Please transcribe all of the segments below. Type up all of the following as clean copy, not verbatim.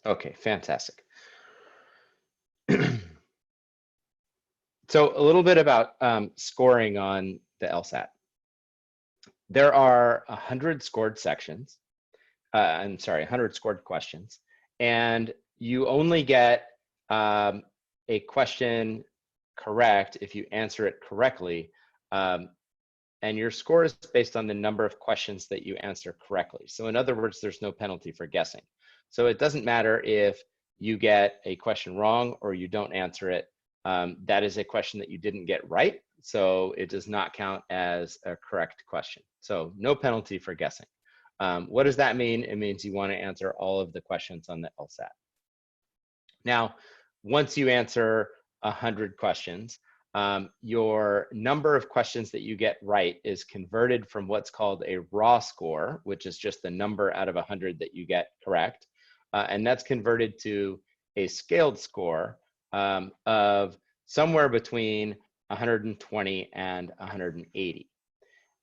Okay, fantastic. So a little bit about scoring on the Lsat. There are 100 scored sections. I'm sorry, 100 scored questions, and you only get a question correct if you answer it correctly, and your score is based on the number of questions that you answer correctly. So in other words, there's no penalty for guessing. So it doesn't matter if you get a question wrong or you don't answer it. That is a question that you didn't get right, so it does not count as a correct question. So no penalty for guessing. What does that mean? It means you want to answer all of the questions on the Lsat. Now, once you answer 100 questions, your number of questions that you get right is converted from what's called a raw score, which is just the number out of 100 that you get correct. And that's converted to a scaled score of somewhere between 120 and 180.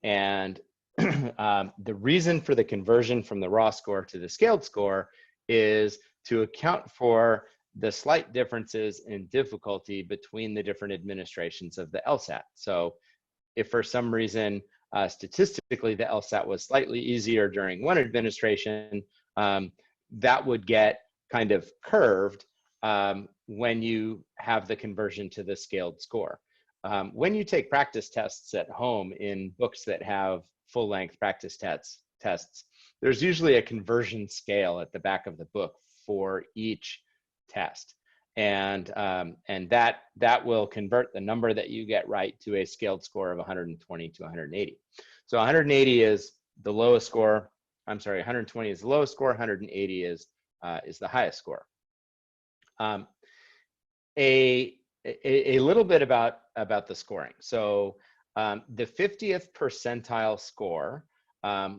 And the reason for the conversion from the raw score to the scaled score is to account for the slight differences in difficulty between the different administrations of the Lsat. So if for some reason, statistically, the Lsat was slightly easier during one administration, that would get kind of curved when you have the conversion to the scaled score. When you take practice tests at home in books that have full-length practice tests, there's usually a conversion scale at the back of the book for each test, and that will convert the number that you get right to a scaled score of 120 to 180. So 180 is the lowest score. I'm sorry, 120 is the lowest score. 180 is the highest score. A little bit about the scoring. So the 50th percentile score,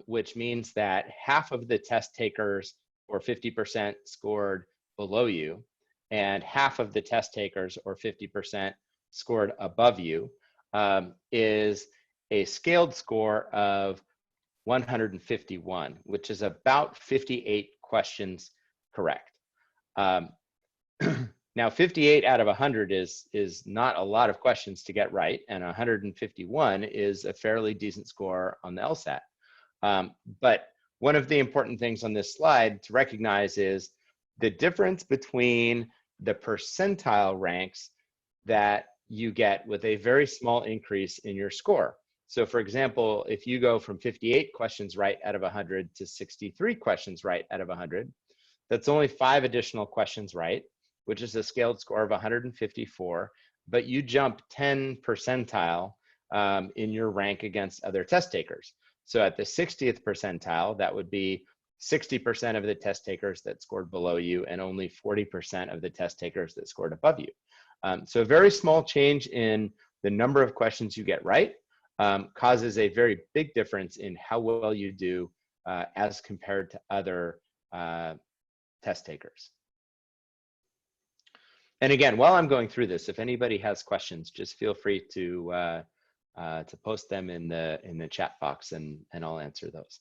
which means that half of the test takers, or 50%, scored below you, and half of the test takers, or 50%, scored above you, is a scaled score of 151, which is about 58 questions correct. Now, 58 out of 100 is not a lot of questions to get right, and 151 is a fairly decent score on the Lsat. But one of the important things on this slide to recognize is the difference between the percentile ranks that you get with a very small increase in your score. So for example, if you go from 58 questions right out of 100 to 63 questions right out of 100, that's only 5 additional questions right, which is a scaled score of 154, but you jump 10 percentile in your rank against other test takers. So at the 60th percentile, that would be 60% of the test takers that scored below you and only 40% of the test takers that scored above you. So a very small change in the number of questions you get right causes a very big difference in how well you do as compared to other test takers. And again, while I'm going through this, if anybody has questions, just feel free to post them in the chat box, and I'll answer those.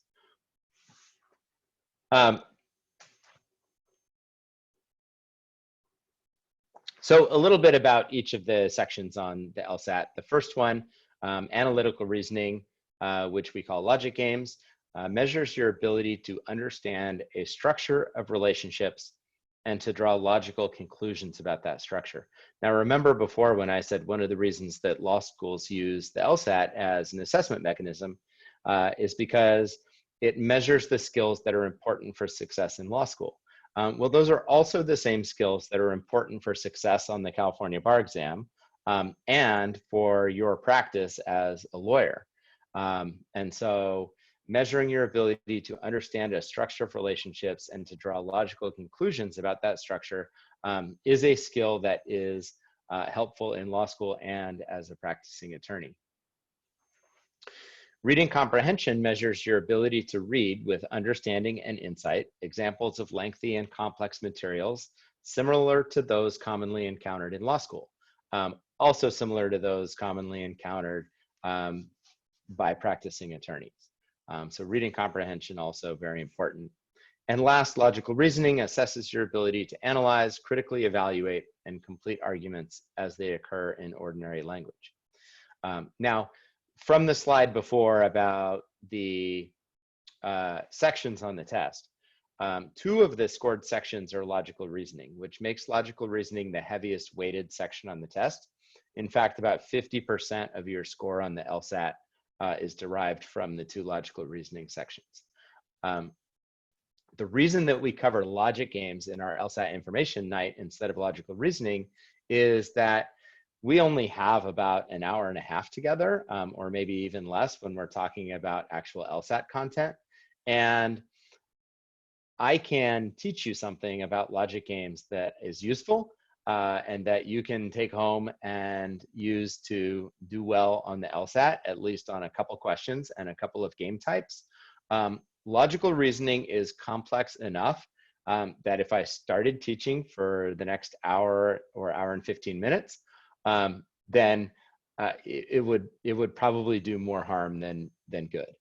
So a little bit about each of the sections on the Lsat. The first one, analytical reasoning, which we call logic games, measures your ability to understand a structure of relationships and to draw logical conclusions about that structure. Now, remember before when I said one of the reasons that law schools use the Lsat as an assessment mechanism is because it measures the skills that are important for success in law school. Well, those are also the same skills that are important for success on the California bar exam and for your practice as a lawyer. And so measuring your ability to understand a structure of relationships and to draw logical conclusions about that structure is a skill that is helpful in law school and as a practicing attorney. Reading comprehension measures your ability to read with understanding and insight, examples of lengthy and complex materials, similar to those commonly encountered in law school, also similar to those commonly encountered by practicing attorneys. So reading comprehension also very important. And last, logical reasoning assesses your ability to analyze, critically evaluate, and complete arguments as they occur in ordinary language. Now, from the slide before about the sections on the test, 2 of the scored sections are logical reasoning, which makes logical reasoning the heaviest weighted section on the test. In fact, about 50% of your score on the Lsat is derived from the 2 logical reasoning sections. The reason that we cover logic games in our Lsat information night instead of logical reasoning is that we only have about an hour and a half together, or maybe even less when we're talking about actual Lsat content. And I can teach you something about logic games that is useful and that you can take home and use to do well on the Lsat, at least on a couple questions and a couple of game types. Logical reasoning is complex enough that if I started teaching for the next hour or hour and 15 minutes, then it would probably do more harm than good.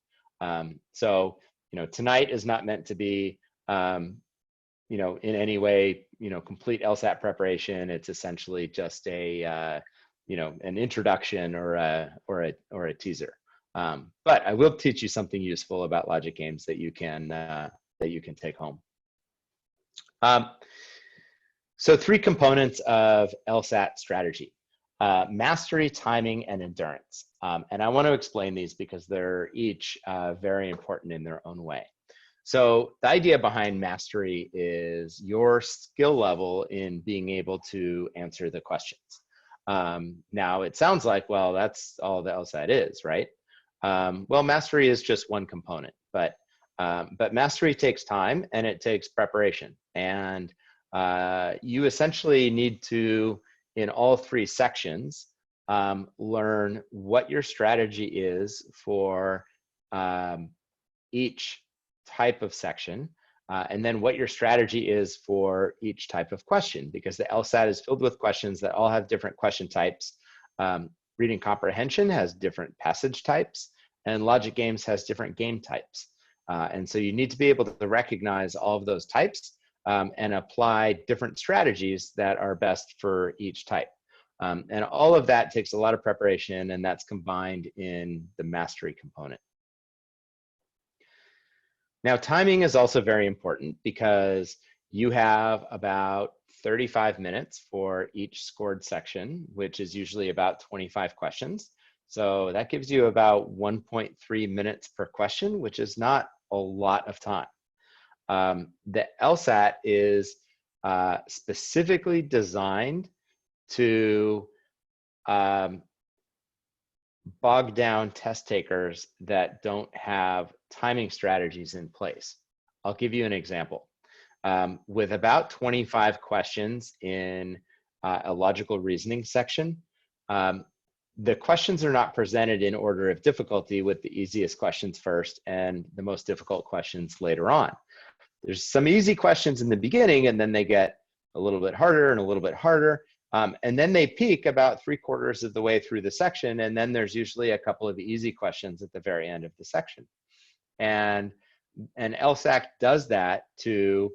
So, tonight is not meant to be, in any way, complete Lsat preparation. It's essentially just a, an introduction or a teaser. But I will teach you something useful about logic games that you can take home. So 3 components of Lsat strategy: mastery, timing, and endurance. And I want to explain these because they're each very important in their own way. So the idea behind mastery is your skill level in being able to answer the questions. Now it sounds like, well, that's all the Lsat is, right? Well, mastery is just one component, but mastery takes time and it takes preparation. And you essentially need to, in all 3 sections, learn what your strategy is for each type of section, and then what your strategy is for each type of question, because the Lsat is filled with questions that all have different question types. Reading comprehension has different passage types, and logic games has different game types. And so you need to be able to recognize all of those types and apply different strategies that are best for each type. And all of that takes a lot of preparation, and that's combined in the mastery component. Now, timing is also very important because you have about 35 minutes for each scored section, which is usually about 25 questions. So that gives you about 1.3 minutes per question, which is not a lot of time. The Lsat is specifically designed to bog down test takers that don't have timing strategies in place. I'll give you an example. With about 25 questions in a logical reasoning section, the questions are not presented in order of difficulty, with the easiest questions first and the most difficult questions later on. There's some easy questions in the beginning, and then they get a little bit harder and a little bit harder. And then they peak about 3/4 of the way through the section, and then there's usually a couple of easy questions at the very end of the section. And LSAC does that to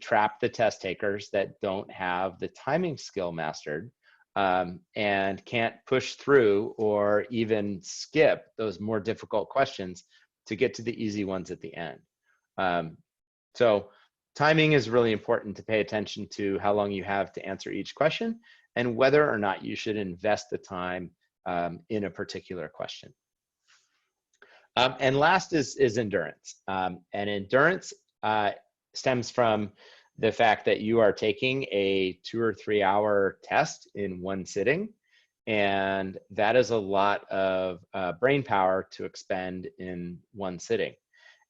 trap the test takers that don't have the timing skill mastered and can't push through or even skip those more difficult questions to get to the easy ones at the end. So timing is really important to pay attention to how long you have to answer each question and whether or not you should invest the time in a particular question. And last is endurance. And endurance stems from the fact that you are taking a 2 or 3 hour test in one sitting. And that is a lot of brain power to expend in one sitting.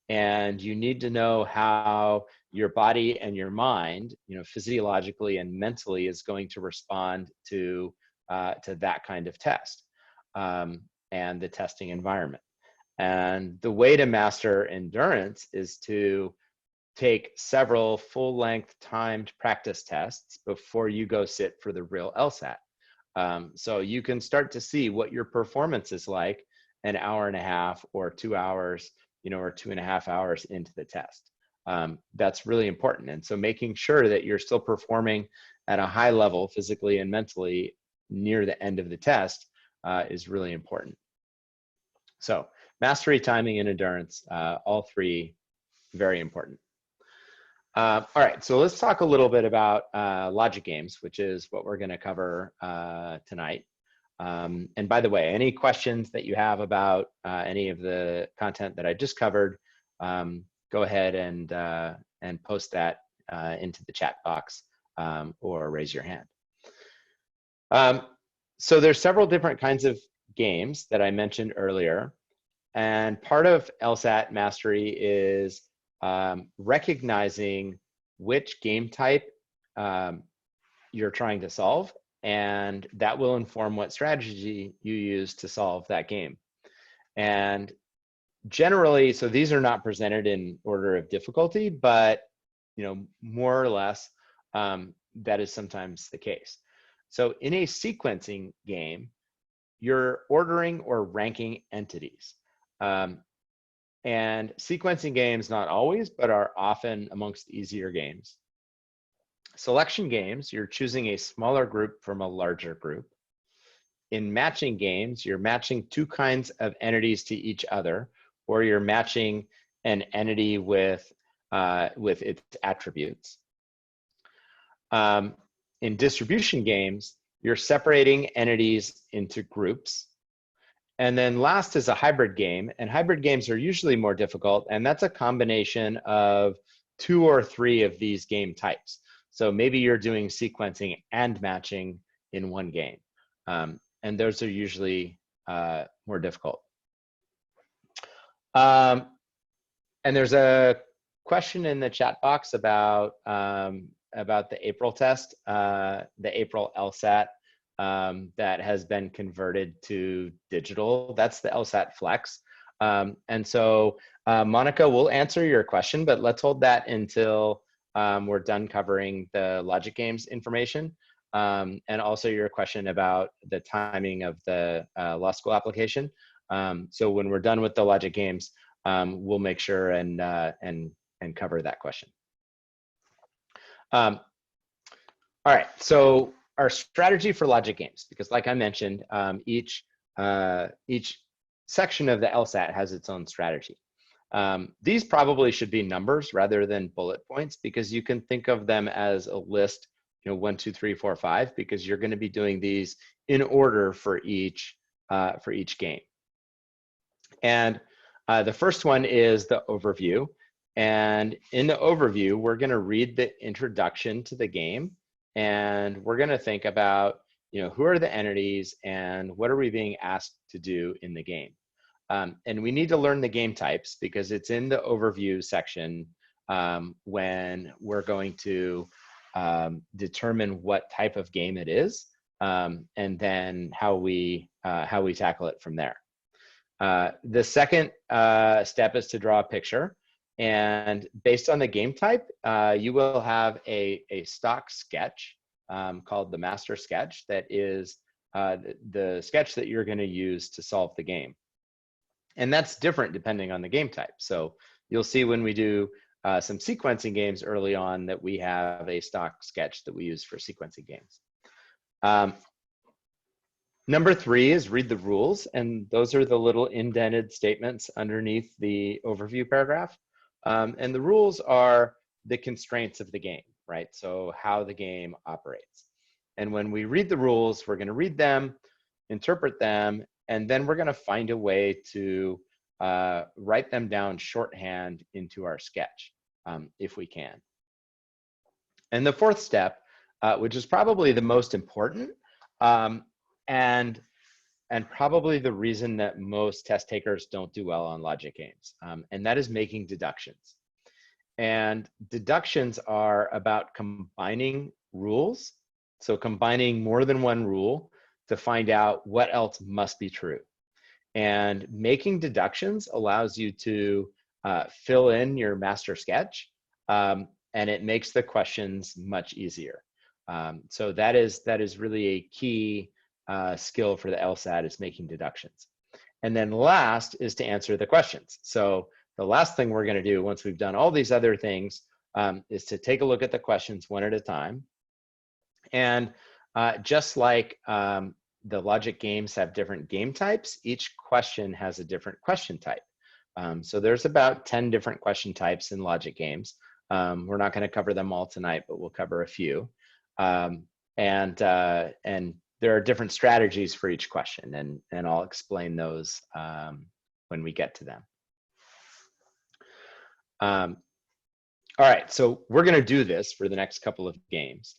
And you need to know how your body and your mind, physiologically and mentally, is going to respond to that kind of test and the testing environment. And the way to master endurance is to take several full-length timed practice tests before you go sit for the real LSAT. So you can start to see what your performance is like an hour and a half or 2 hours, or 2.5 hours into the test. that's really important. And so making sure that you're still performing at a high level physically and mentally near the end of the test is really important. So mastery, timing, and endurance, all three very important. All right, so let's talk a little bit about logic games, which is what we're going to cover tonight. And by the way, any questions that you have about any of the content that I just covered, go ahead and post that into the chat box or raise your hand. So there's several different kinds of games that I mentioned earlier, and part of LSAT mastery is recognizing which game type you're trying to solve, and that will inform what strategy you use to solve that game. And generally, so these are not presented in order of difficulty, but more or less that is sometimes the case. So in a sequencing game, you're ordering or ranking entities. And sequencing games, not always, but are often amongst easier games. Selection games, you're choosing a smaller group from a larger group. In matching games, you're matching two kinds of entities to each other, or you're matching an entity with its attributes. In distribution games, you're separating entities into groups. And then last is a hybrid game, and hybrid games are usually more difficult, and that's a combination of 2 or 3 of these game types. So maybe you're doing sequencing and matching in one game, and those are usually more difficult. And there's a question in the chat box about the April test, the April LSAT. That has been converted to digital. That's the LSAT Flex. And so Monica will answer your question, but let's hold that until we're done covering the logic games information. And also your question about the timing of the law school application. So when we're done with the logic games, we'll make sure and cover that question. All right, so our strategy for logic games, because like I mentioned, each section of the LSAT has its own strategy. These probably should be numbers rather than bullet points, because you can think of them as a list, 1, 2, 3, 4, 5, because you're going to be doing these in order for each game. And the first one is the overview. And in the overview, we're going to read the introduction to the game. And we're going to think about, who are the entities and what are we being asked to do in the game. And we need to learn the game types, because it's in the overview section when we're going to determine what type of game it is, and then how we tackle it from there. The second step is to draw a picture. And based on the game type, you will have a stock sketch called the master sketch that is the sketch that you're going to use to solve the game. And that's different depending on the game type. So you'll see when we do some sequencing games early on that we have a stock sketch that we use for sequencing games. Number 3 is read the rules. And those are the little indented statements underneath the overview paragraph. And the rules are the constraints of the game, right? So how the game operates. And when we read the rules, we're going to read them, interpret them, and then we're going to find a way to write them down shorthand into our sketch, if we can. And the fourth step, which is probably the most important, and probably the reason that most test takers don't do well on logic games, and that is making deductions. And deductions are about combining rules, so combining more than one rule to find out what else must be true. And making deductions allows you to fill in your master sketch, and it makes the questions much easier. So that is really a key skill for the LSAT, is making deductions. And then last is to answer the questions. So the last thing we're going to do once we've done all these other things is to take a look at the questions one at a time. And just like the logic games have different game types, each question has a different question type. So there's about 10 different question types in logic games. We're not going to cover them all tonight, but we'll cover a few. And there are different strategies for each question, and I'll explain those when we get to them. All right, so we're going to do this for the next couple of games,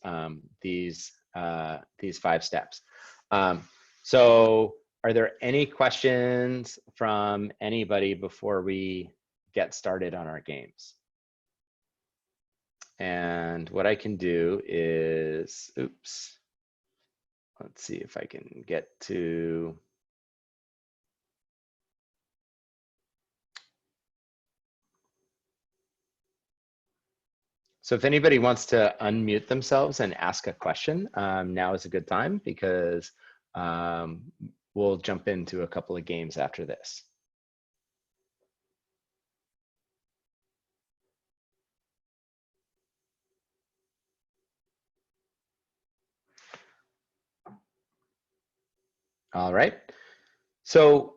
these 5 steps. So are there any questions from anybody before we get started on our games? And what I can do is, oops, let's see if I can get to, so if anybody wants to unmute themselves and ask a question, now is a good time, because we'll jump into a couple of games after this. All right. So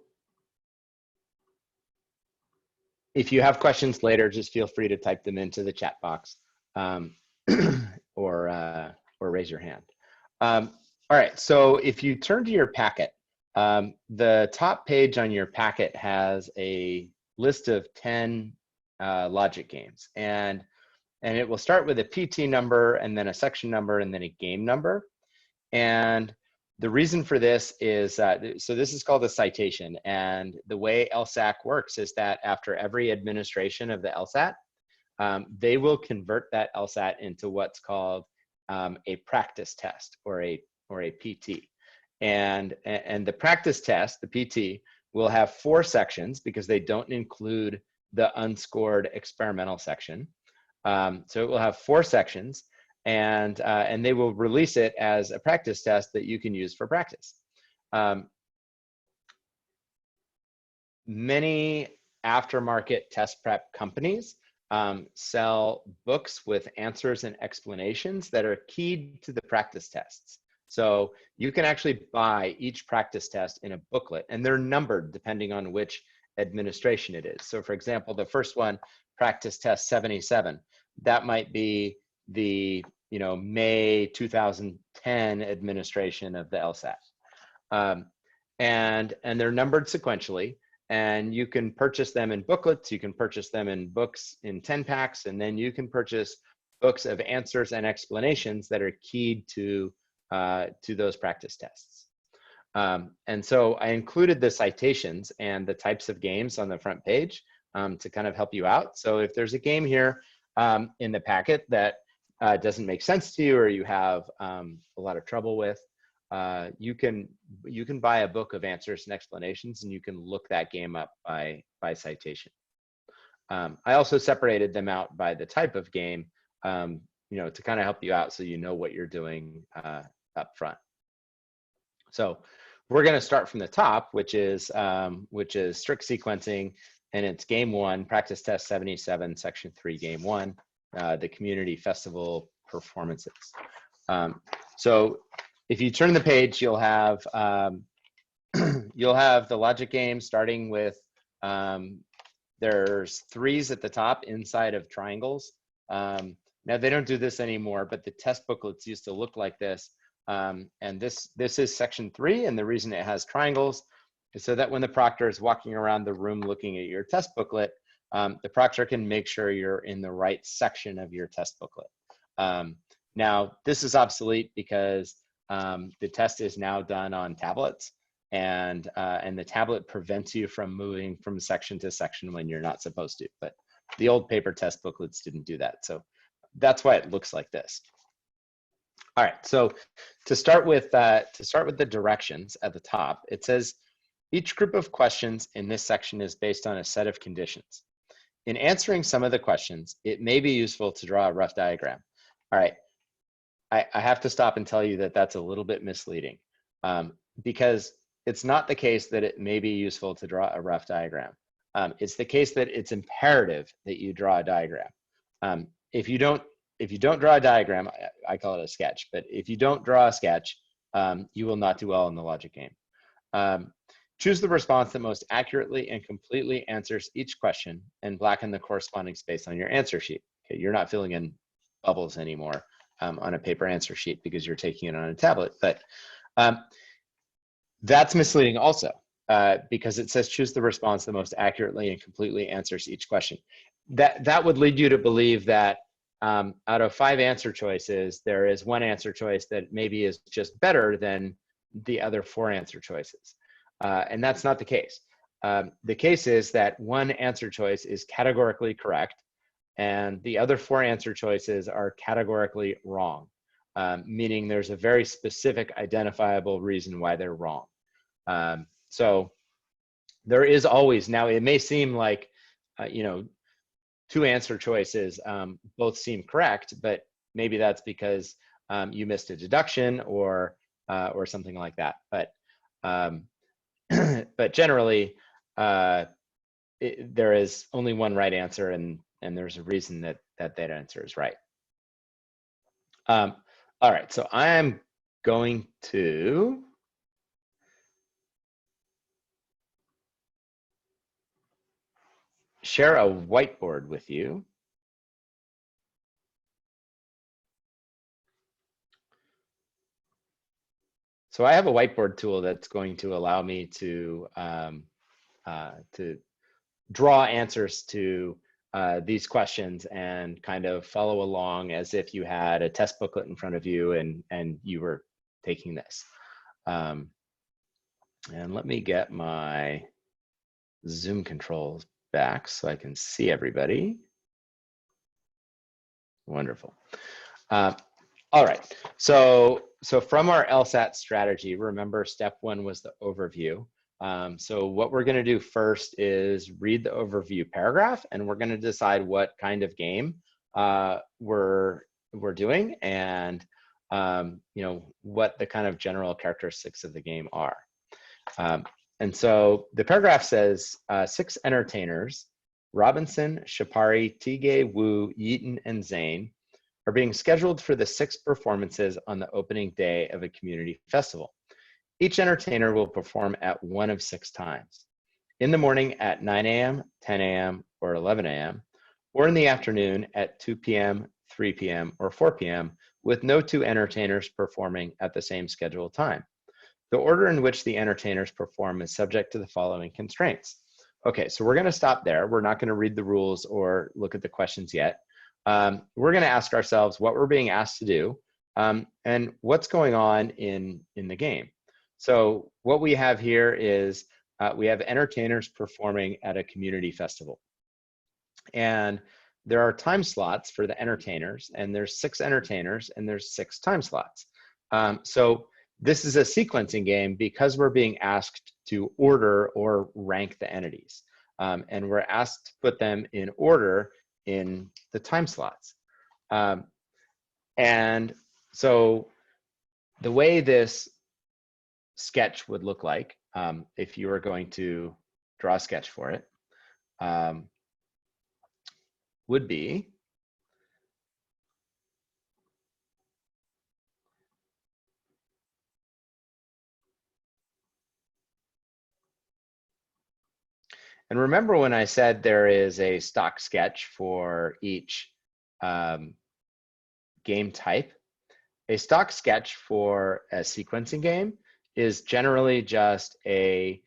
if you have questions later, just feel free to type them into the chat box or raise your hand. All right, so if you turn to your packet, the top page on your packet has a list of 10 logic games, and it will start with a PT number, and then a section number, and then a game number. And the reason for this is, so this is called a citation, and the way Lsat works is that after every administration of the Lsat, they will convert that Lsat into what's called a practice test, or a PT. And the practice test, the PT, will have 4 sections because they don't include the unscored experimental section. So it will have 4 sections, and they will release it as a practice test that you can use for practice. Many aftermarket test prep companies sell books with answers and explanations that are keyed to the practice tests. So you can actually buy each practice test in a booklet, and they're numbered depending on which administration it is. So for example, the first one, practice test 77, that might be the May 2010 administration of the Lsat. And they're numbered sequentially, and you can purchase them in booklets, you can purchase them in books in 10 packs, and then you can purchase books of answers and explanations that are keyed to those practice tests. And so I included the citations and the types of games on the front page to kind of help you out. So if there's a game here in the packet that doesn't make sense to you, or you have a lot of trouble with, you can buy a book of answers and explanations, and you can look that game up by citation. I also separated them out by the type of game, to kind of help you out so you know what you're doing up front. So we're going to start from the top, which is strict sequencing, and it's game 1, practice test 77, section 3, game 1, the community festival performances. So if you turn the page, you'll have the logic game starting with, there's 3s at the top inside of triangles. Now they don't do this anymore, but the test booklets used to look like this. And this is section 3, and the reason it has triangles is so that when the proctor is walking around the room looking at your test booklet, the proctor can make sure you're in the right section of your test booklet. Now this is obsolete because the test is now done on tablets, and the tablet prevents you from moving from section to section when you're not supposed to. But the old paper test booklets didn't do that, so that's why it looks like this. All right, so to start with the directions at the top, it says each group of questions in this section is based on a set of conditions. In answering some of the questions, it may be useful to draw a rough diagram. All right, I have to stop and tell you that that's a little bit misleading, because it's not the case that it may be useful to draw a rough diagram. It's the case that it's imperative that you draw a diagram. If you don't draw a diagram, I call it a sketch, but if you don't draw a sketch, you will not do well in the logic game. Choose the response that most accurately and completely answers each question and blacken the corresponding space on your answer sheet. Okay, you're not filling in bubbles anymore on a paper answer sheet because you're taking it on a tablet, but that's misleading also because it says choose the response that most accurately and completely answers each question. That would lead you to believe that out of 5 answer choices, there is 1 answer choice that maybe is just better than the other 4 answer choices. And that's not the case. The case is that 1 answer choice is categorically correct, and the other 4 answer choices are categorically wrong, meaning there's a very specific identifiable reason why they're wrong. So there is always, now it may seem like, 2 answer choices both seem correct, but maybe that's because you missed a deduction or something like that. But but generally, there is only 1 right answer, and there's a reason that answer is right. All right, so I'm going to share a whiteboard with you. So I have a whiteboard tool that's going to allow me to draw answers to these questions and kind of follow along as if you had a test booklet in front of you and you were taking this. And let me get my Zoom controls back so I can see everybody. Wonderful. All right, so from our LSAT strategy, remember step 1 was the overview. So what we're going to do first is read the overview paragraph, and we're going to decide what kind of game we're doing, and what the kind of general characteristics of the game are. And so the paragraph says 6 entertainers, Robinson, Shapari, Tige, Wu, Yeaton, and Zane, are being scheduled for the 6 performances on the opening day of a community festival. Each entertainer will perform at one of 6 times: in the morning at 9 a.m., 10 a.m., or 11 a.m., or in the afternoon at 2 p.m., 3 p.m., or 4 p.m., with no 2 entertainers performing at the same scheduled time. The order in which the entertainers perform is subject to the following constraints. Okay, so we're going to stop there. We're not going to read the rules or look at the questions yet. We're going to ask ourselves what we're being asked to do and what's going on in the game. So what we have here is we have entertainers performing at a community festival. And there are time slots for the entertainers, and there's 6 entertainers, and there's 6 time slots. So this is a sequencing game because we're being asked to order or rank the entities. And we're asked to put them in order in the time slots. And so the way this sketch would look like, if you were going to draw a sketch for it, would be and remember when I said there is a stock sketch for each game type? A stock sketch for a sequencing game is generally just a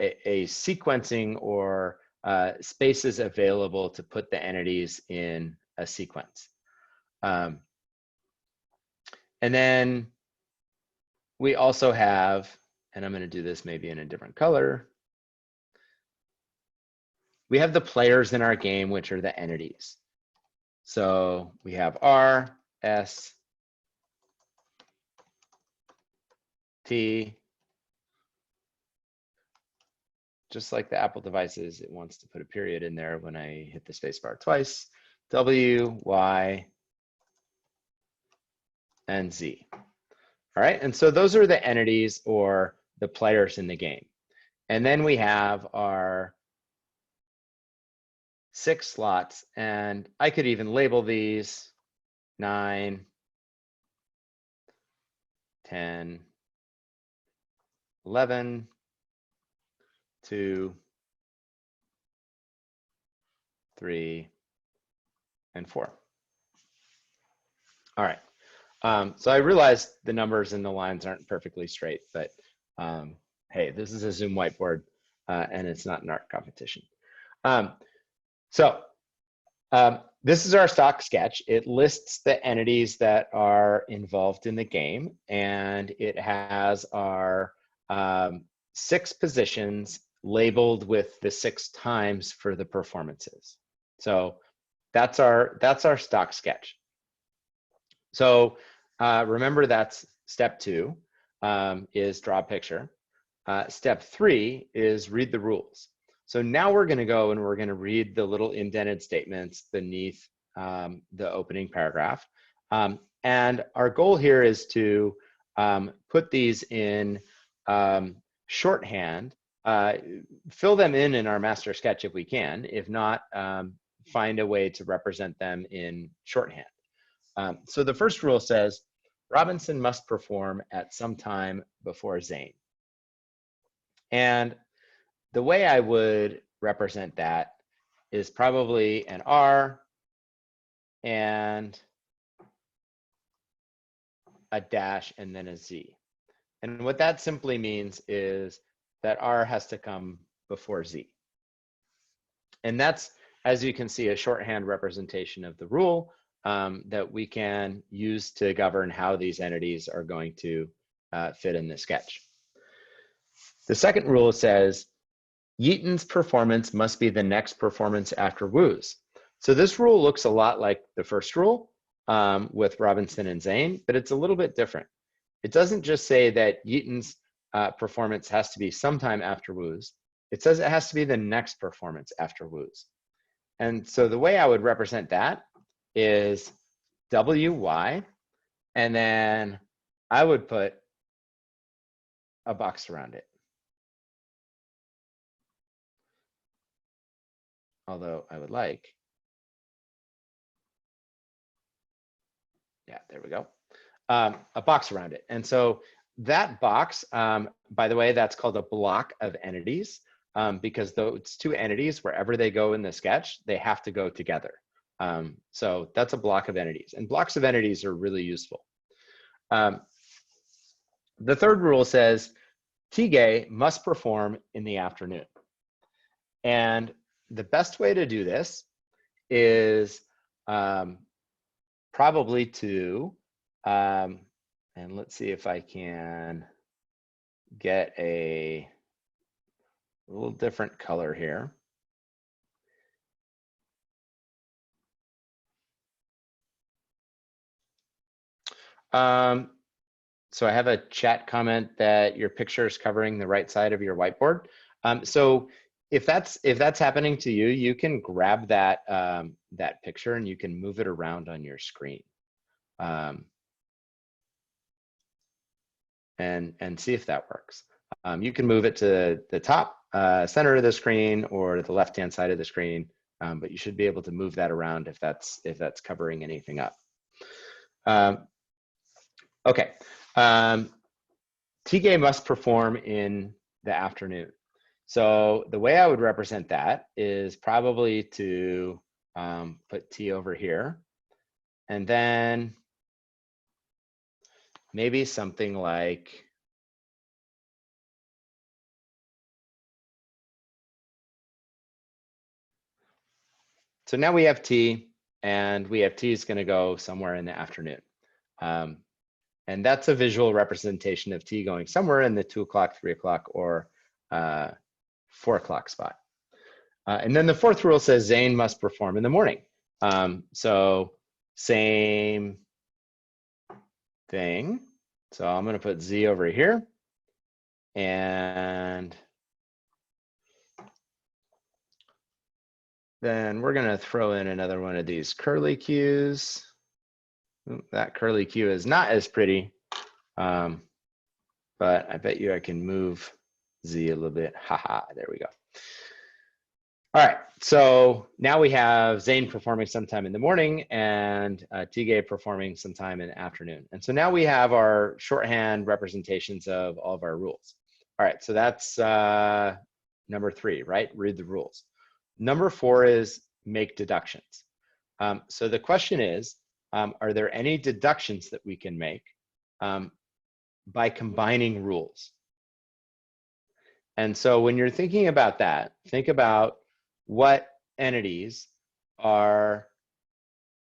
sequencing or spaces available to put the entities in a sequence. And then we also have, and I'm going to do this maybe in a different color, we have the players in our game, which are the entities. So we have R, S, T. Just like the Apple devices, it wants to put a period in there when I hit the spacebar twice. W, Y, and Z. All right, and so those are the entities or the players in the game. And then we have our 6 slots, and I could even label these 9, 10, 11, 2, 3, and 4. All right. So I realize the numbers and the lines aren't perfectly straight, but hey, this is a Zoom whiteboard, and it's not an art competition. This is our stock sketch. It lists the entities that are involved in the game, and it has our 6 positions labeled with the 6 times for the performances. So that's our stock sketch. So remember, that's step 2 is draw a picture. Step 3 is read the rules. So now we're going to go and we're going to read the little indented statements beneath the opening paragraph. And our goal here is to put these in shorthand, fill them in our master sketch if we can. If not, find a way to represent them in shorthand. So the first rule says, Robinson must perform at some time before Zane. And the way I would represent that is probably an R and a dash and then a Z. And what that simply means is that R has to come before Z. And that's, as you can see, a shorthand representation of the rule that we can use to govern how these entities are going to fit in the sketch. The second rule says, Yeaton's performance must be the next performance after Wu's. So this rule looks a lot like the first rule with Robinson and Zane, but it's a little bit different. It doesn't just say that Yeaton's performance has to be sometime after Wu's. It says it has to be the next performance after Wu's. And so the way I would represent that is WY, and then I would put a box around it. Although I would like, yeah, there we go, a box around it. And so that box, by the way, that's called a block of entities because those 2 entities, wherever they go in the sketch, they have to go together. So that's a block of entities, and blocks of entities are really useful. The third rule says Tige must perform in the afternoon. And the best way to do this is probably to, and let's see if I can get a little different color here. So I have a chat comment that your picture is covering the right side of your whiteboard. So if that's happening to you, you can grab that that picture and you can move it around on your screen, and see if that works. You can move it to the top center of the screen or the left-hand side of the screen, but you should be able to move that around if that's covering anything up. Okay. Tige must perform in the afternoon. So the way I would represent that is probably to put T over here, and then maybe something like so now we have T, and we have T is going to go somewhere in the afternoon. And that's a visual representation of T going somewhere in the 2 o'clock, 3 o'clock, or 4 o'clock spot. And then the fourth rule says Zane must perform in the morning. So same thing. So I'm going to put Z over here. And then we're going to throw in another one of these curly cues. That curly cue is not as pretty, but I bet you I can move Z a little bit. Haha, there we go. All right, so now we have Zane performing sometime in the morning and Tige performing sometime in the afternoon. And so now we have our shorthand representations of all of our rules. All right, so that's number 3, right? Read the rules. Number 4 is make deductions. So the question is, are there any deductions that we can make by combining rules? And so when you're thinking about that, think about what entities are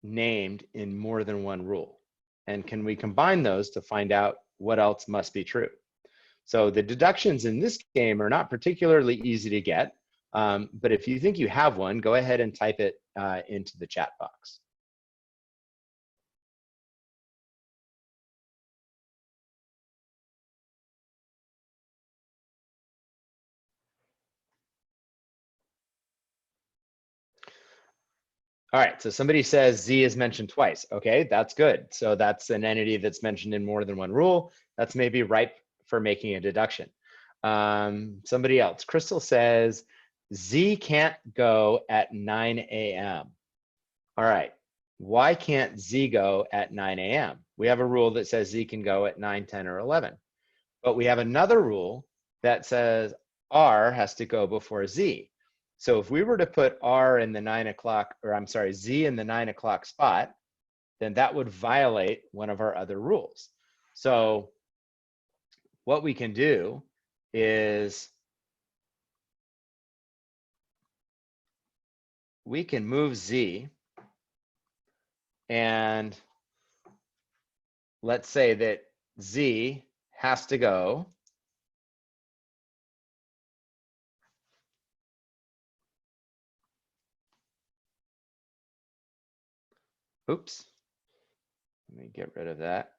named in more than one rule. And can we combine those to find out what else must be true? So the deductions in this game are not particularly easy to get, but if you think you have one, go ahead and type it into the chat box. All right, so somebody says Z is mentioned twice. Okay, that's good. So that's an entity that's mentioned in more than one rule. That's maybe ripe for making a deduction. Somebody else, Crystal says Z can't go at 9 a.m. All right, why can't Z go at 9 a.m.? We have a rule that says Z can go at 9, 10, or 11. But we have another rule that says R has to go before Z. So if we were to put R in the 9 o'clock, or I'm sorry, Z in the 9 o'clock spot, then that would violate one of our other rules. So what we can do is we can move Z, and let's say that Z has to go oops, let me get rid of that.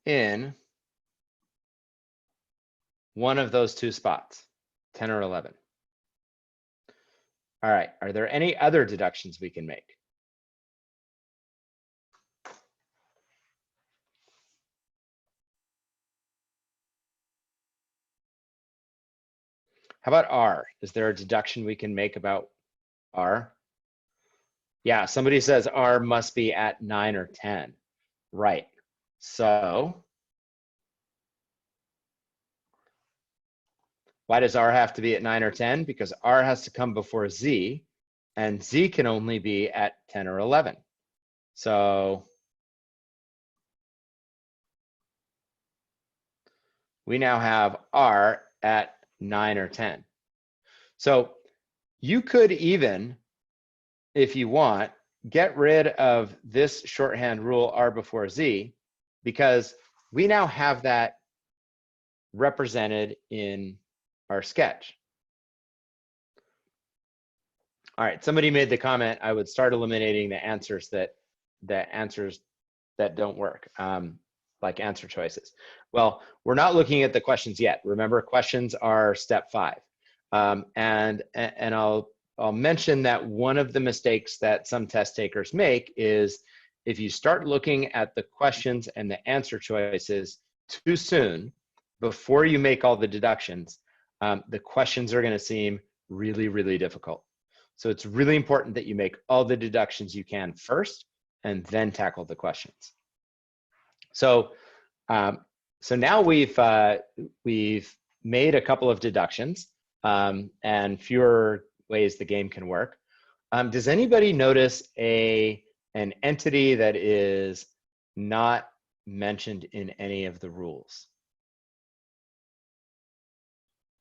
In one of those two spots, 10 or 11. All right, are there any other deductions we can make? How about R? Is there a deduction we can make about R? Yeah, somebody says R must be at 9 or 10. Right. So why does R have to be at 9 or 10? Because R has to come before Z, and Z can only be at 10 or 11. So we now have R at 9 or 10. So you could even, if you want, get rid of this shorthand rule R before Z, because we now have that represented in our sketch. All right, somebody made the comment, I would start eliminating the answers that don't work, like answer choices. Well, we're not looking at the questions yet. Remember, questions are step 5. And I'll mention that one of the mistakes that some test takers make is if you start looking at the questions and the answer choices too soon, before you make all the deductions, the questions are going to seem really, really difficult. So it's really important that you make all the deductions you can first and then tackle the questions. So now we've made a couple of deductions and fewer ways the game can work. Does anybody notice an entity that is not mentioned in any of the rules?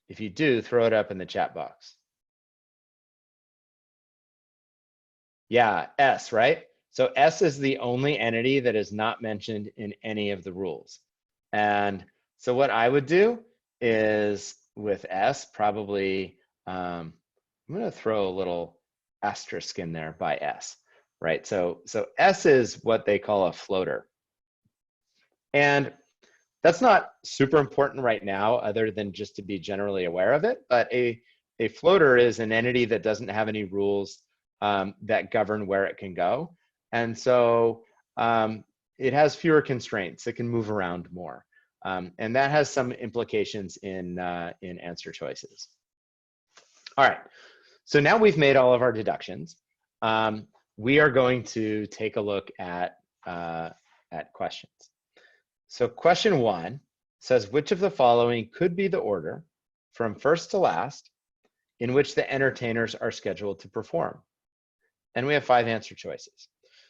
If you do, throw it up in the chat box. Yeah, S, right? So S is the only entity that is not mentioned in any of the rules. And so what I would do is with S, probably, I'm going to throw a little asterisk in there by S, right? So S is what they call a floater. And that's not super important right now, other than just to be generally aware of it. But a floater is an entity that doesn't have any rules that govern where it can go. And so it has fewer constraints. It can move around more. And that has some implications in answer choices. All right, so now we've made all of our deductions. We are going to take a look at questions. So question 1 says, which of the following could be the order from first to last in which the entertainers are scheduled to perform? And we have 5 answer choices.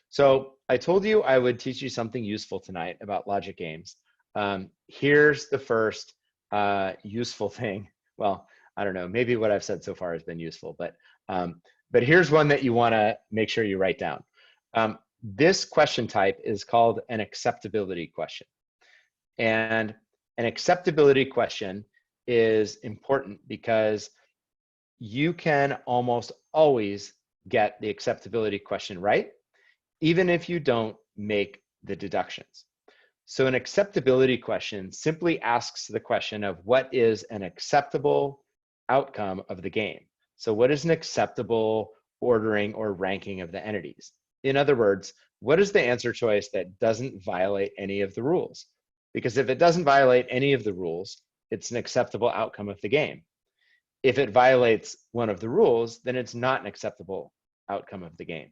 So I told you I would teach you something useful tonight about logic games. Here's the first useful thing. Well, I don't know, maybe what I've said so far has been useful, but here's one that you want to make sure you write down. This question type is called an acceptability question. And an acceptability question is important because you can almost always get the acceptability question right, even if you don't make the deductions. So an acceptability question simply asks the question of what is an acceptable outcome of the game. So what is an acceptable ordering or ranking of the entities? In other words, what is the answer choice that doesn't violate any of the rules? Because if it doesn't violate any of the rules, it's an acceptable outcome of the game. If it violates one of the rules, then it's not an acceptable outcome of the game.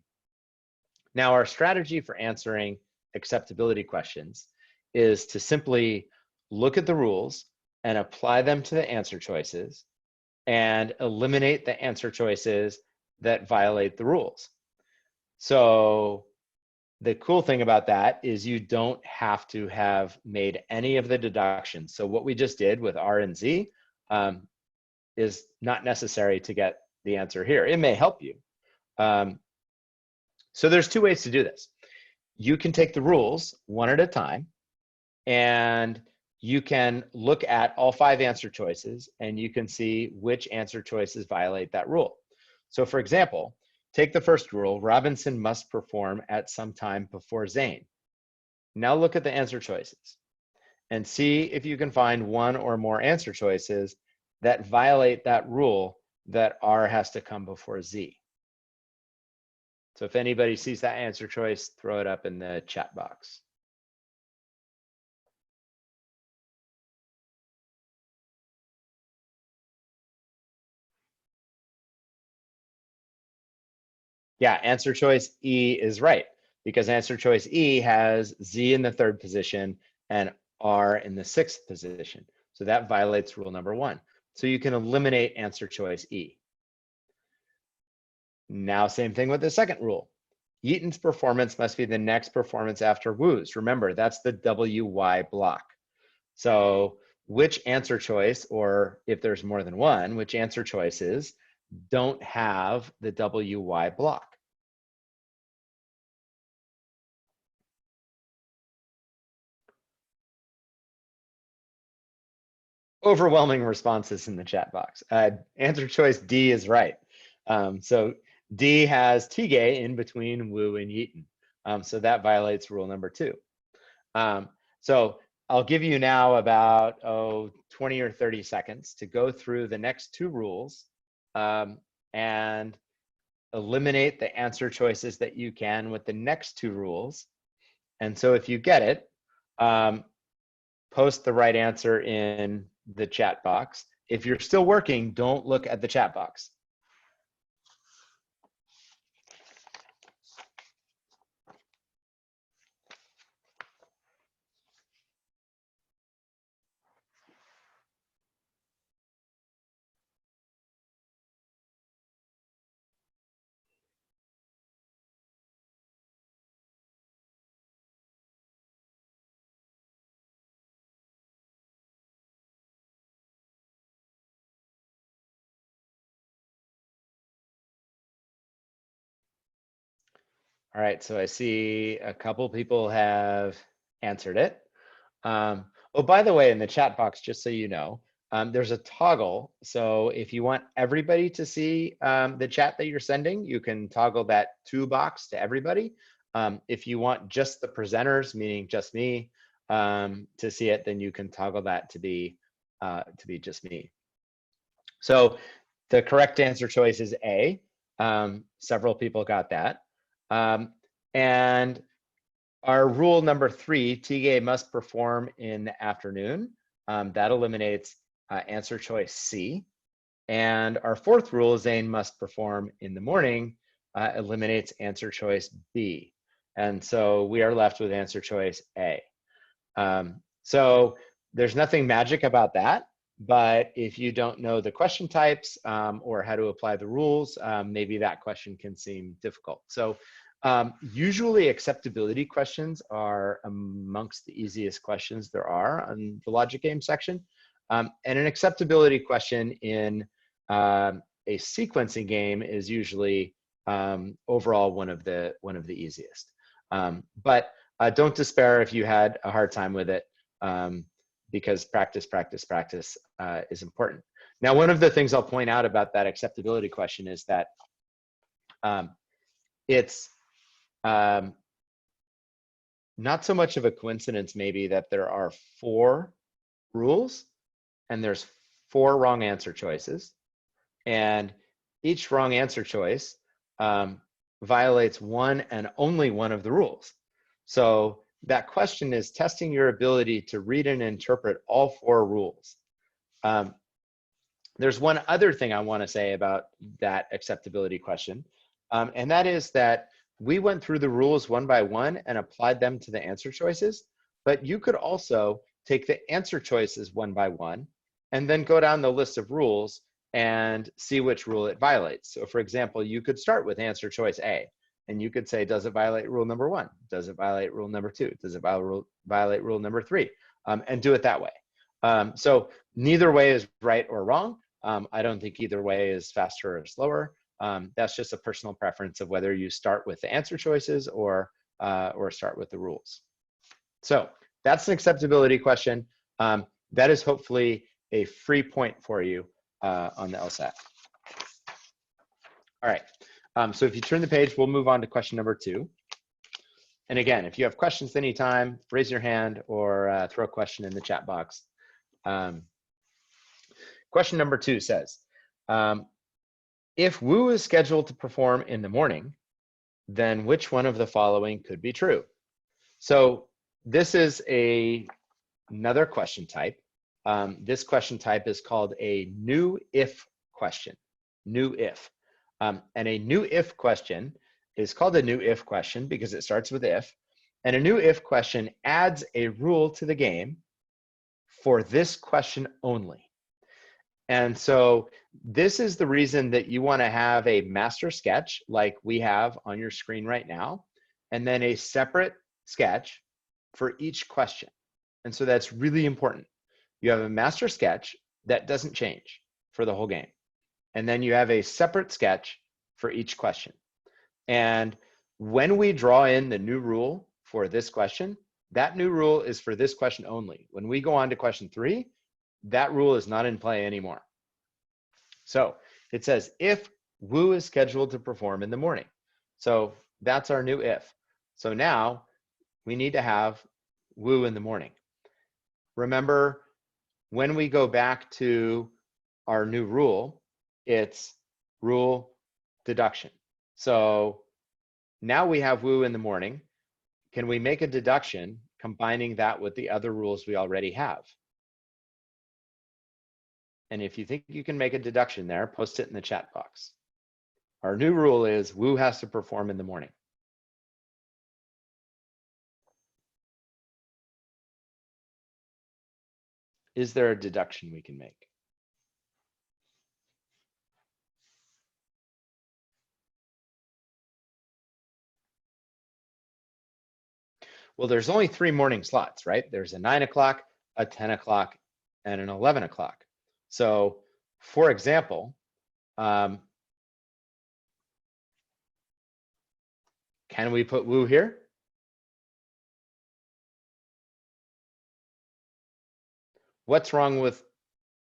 Now, our strategy for answering acceptability questions is to simply look at the rules and apply them to the answer choices and eliminate the answer choices that violate the rules. So the cool thing about that is you don't have to have made any of the deductions. So what we just did with R and Z is not necessary to get the answer here. It may help you. So there's 2 ways to do this. You can take the rules one at a time, and you can look at all 5 answer choices, and you can see which answer choices violate that rule. So for example, take the first rule, Robinson must perform at some time before Zane. Now look at the answer choices and see if you can find one or more answer choices that violate that rule that R has to come before Z. So if anybody sees that answer choice, throw it up in the chat box. Yeah, answer choice E is right, because answer choice E has Z in the 3rd position and R in the 6th position. So that violates rule number 1. So you can eliminate answer choice E. Now, same thing with the second rule. Yeaton's performance must be the next performance after Wu's. Remember, that's the WY block. So which answer choice, or if there's more than one, which answer choices don't have the WY block? Overwhelming responses in the chat box. Answer choice D is right. So D has Tige in between Wu and Yeaton. So that violates rule number 2. So I'll give you now about 20 or 30 seconds to go through the next 2 rules and eliminate the answer choices that you can with the next 2 rules. And so if you get it, post the right answer in the chat box. If you're still working, don't look at the chat box. All right, so I see a couple people have answered it. Oh, by the way, in the chat box, just so you know, there's a toggle. So if you want everybody to see the chat that you're sending, you can toggle that to box to everybody. If you want just the presenters, meaning just me, to see it, then you can toggle that to be just me. So the correct answer choice is A. Several people got that. And Our rule number 3, TGA must perform in the afternoon. That eliminates answer choice C. And our 4th rule, Zane must perform in the morning, eliminates answer choice B. And so we are left with answer choice A. So there's nothing magic about that, but if you don't know the question types or how to apply the rules, maybe that question can seem difficult. So usually acceptability questions are amongst the easiest questions there are on the logic game section. And an acceptability question in a sequencing game is usually overall one of the easiest. But don't despair if you had a hard time with it, because practice is important. Now, one of the things I'll point out about that acceptability question is that it's not so much of a coincidence maybe that there are 4 rules and there's 4 wrong answer choices, and each wrong answer choice violates one and only one of the rules. So that question is testing your ability to read and interpret all 4 rules. There's one other thing I want to say about that acceptability question, and that is that we went through the rules one by one and applied them to the answer choices, but you could also take the answer choices one by one and then go down the list of rules and see which rule it violates. So for example, you could start with answer choice A, and you could say, does it violate rule number 1? Does it violate rule number 2? Does it violate rule number 3? And do it that way. So neither way is right or wrong. I don't think either way is faster or slower. That's just a personal preference of whether you start with the answer choices or start with the rules. So that's an acceptability question. That is hopefully a free point for you on the LSAT. All right, so if you turn the page, we'll move on to question number 2. And again, if you have questions anytime, raise your hand or throw a question in the chat box. Question number 2 says, if Wu is scheduled to perform in the morning, then which one of the following could be true? So this is another question type. This question type is called a new if question, new if. And a new if question is called a new if question because it starts with if. And a new if question adds a rule to the game for this question only. And so this is the reason that you want to have a master sketch like we have on your screen right now, and then a separate sketch for each question. And so that's really important. You have a master sketch that doesn't change for the whole game. And then you have a separate sketch for each question. And when we draw in the new rule for this question, that new rule is for this question only. When we go on to question 3, that rule is not in play anymore. So it says, if Wu is scheduled to perform in the morning. So that's our new if. So now we need to have Wu in the morning. Remember, when we go back to our new rule, it's rule deduction. So now we have Wu in the morning. Can we make a deduction combining that with the other rules we already have? And if you think you can make a deduction there, post it in the chat box. Our new rule is Wu has to perform in the morning. Is there a deduction we can make? Well, there's only 3 morning slots, right? There's a 9 o'clock, a 10 o'clock, and an 11 o'clock. So for example, can we put Wu here? What's wrong with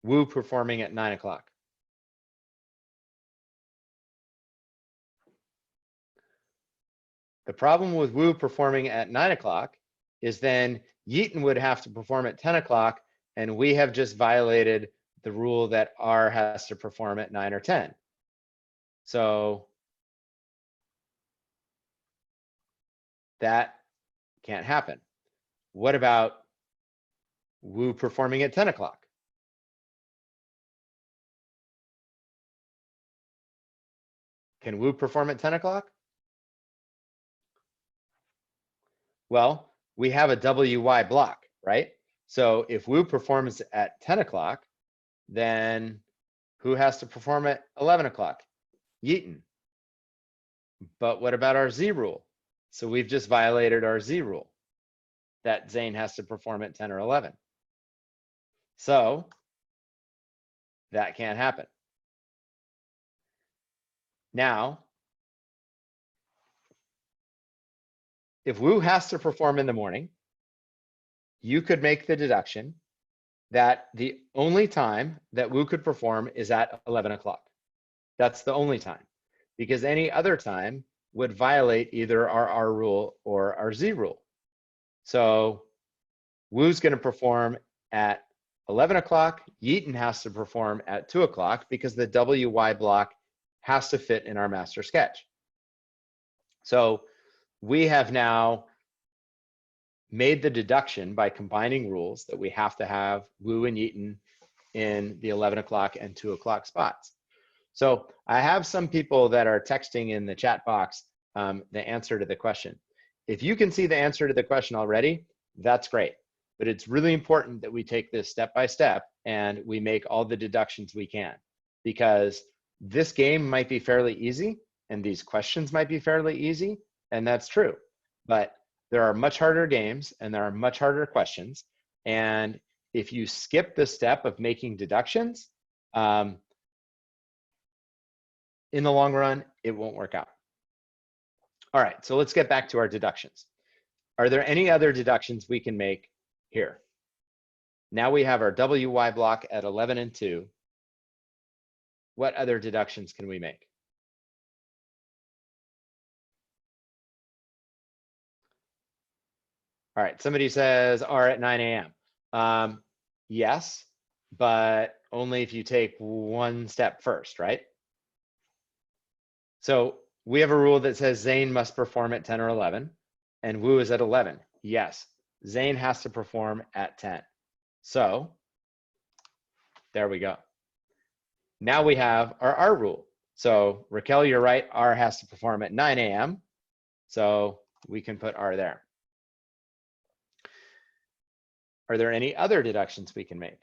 Wu performing at 9 o'clock? The problem with Wu performing at 9 o'clock is then Yeaton would have to perform at 10 o'clock, and we have just violated the rule that R has to perform at 9 or 10. So that Can't happen. What about Wu performing at 10 o'clock? Can Wu perform at 10 o'clock? Well, we have a WY block, right? So if Wu performs at 10 o'clock, then who has to perform at 11 o'clock? Yeaton. But what about our Z rule? So we've just violated our Z rule that Zane has to perform at 10 or 11. So that can't happen. Now, if Wu has to perform in the morning, you could make the deduction that the only time that Wu could perform is at 11 o'clock. That's the only time, because any other time would violate either our R rule or our Z rule. So Wu's going to perform at 11 o'clock. Yeaton has to perform at 2 o'clock because the WY block has to fit in our master sketch. So we have now made the deduction by combining rules that we have to have Wu and Yeaton in the 11 o'clock and 2 o'clock spots. So I have some people that are texting in the chat box the answer to the question. If you can see the answer to the question already, that's great. But it's really important that we take this step by step and we make all the deductions we can, because this game might be fairly easy and these questions might be fairly easy, and that's true. But there are much harder games and there are much harder questions. And if you skip the step of making deductions, in the long run, it won't work out. All right, so let's get back to our deductions. Are there any other deductions we can make here? Now we have our WY block at 11 and 2. What other deductions can we make? All right, somebody says R at 9 a.m. Yes, but only if you take one step first, right? So we have a rule that says Zane must perform at 10 or 11, and Wu is at 11. Yes, Zane has to perform at 10. So there we go. Now we have our R rule. So Raquel, you're right, R has to perform at 9 a.m. So we can put R there. Are there any other deductions we can make?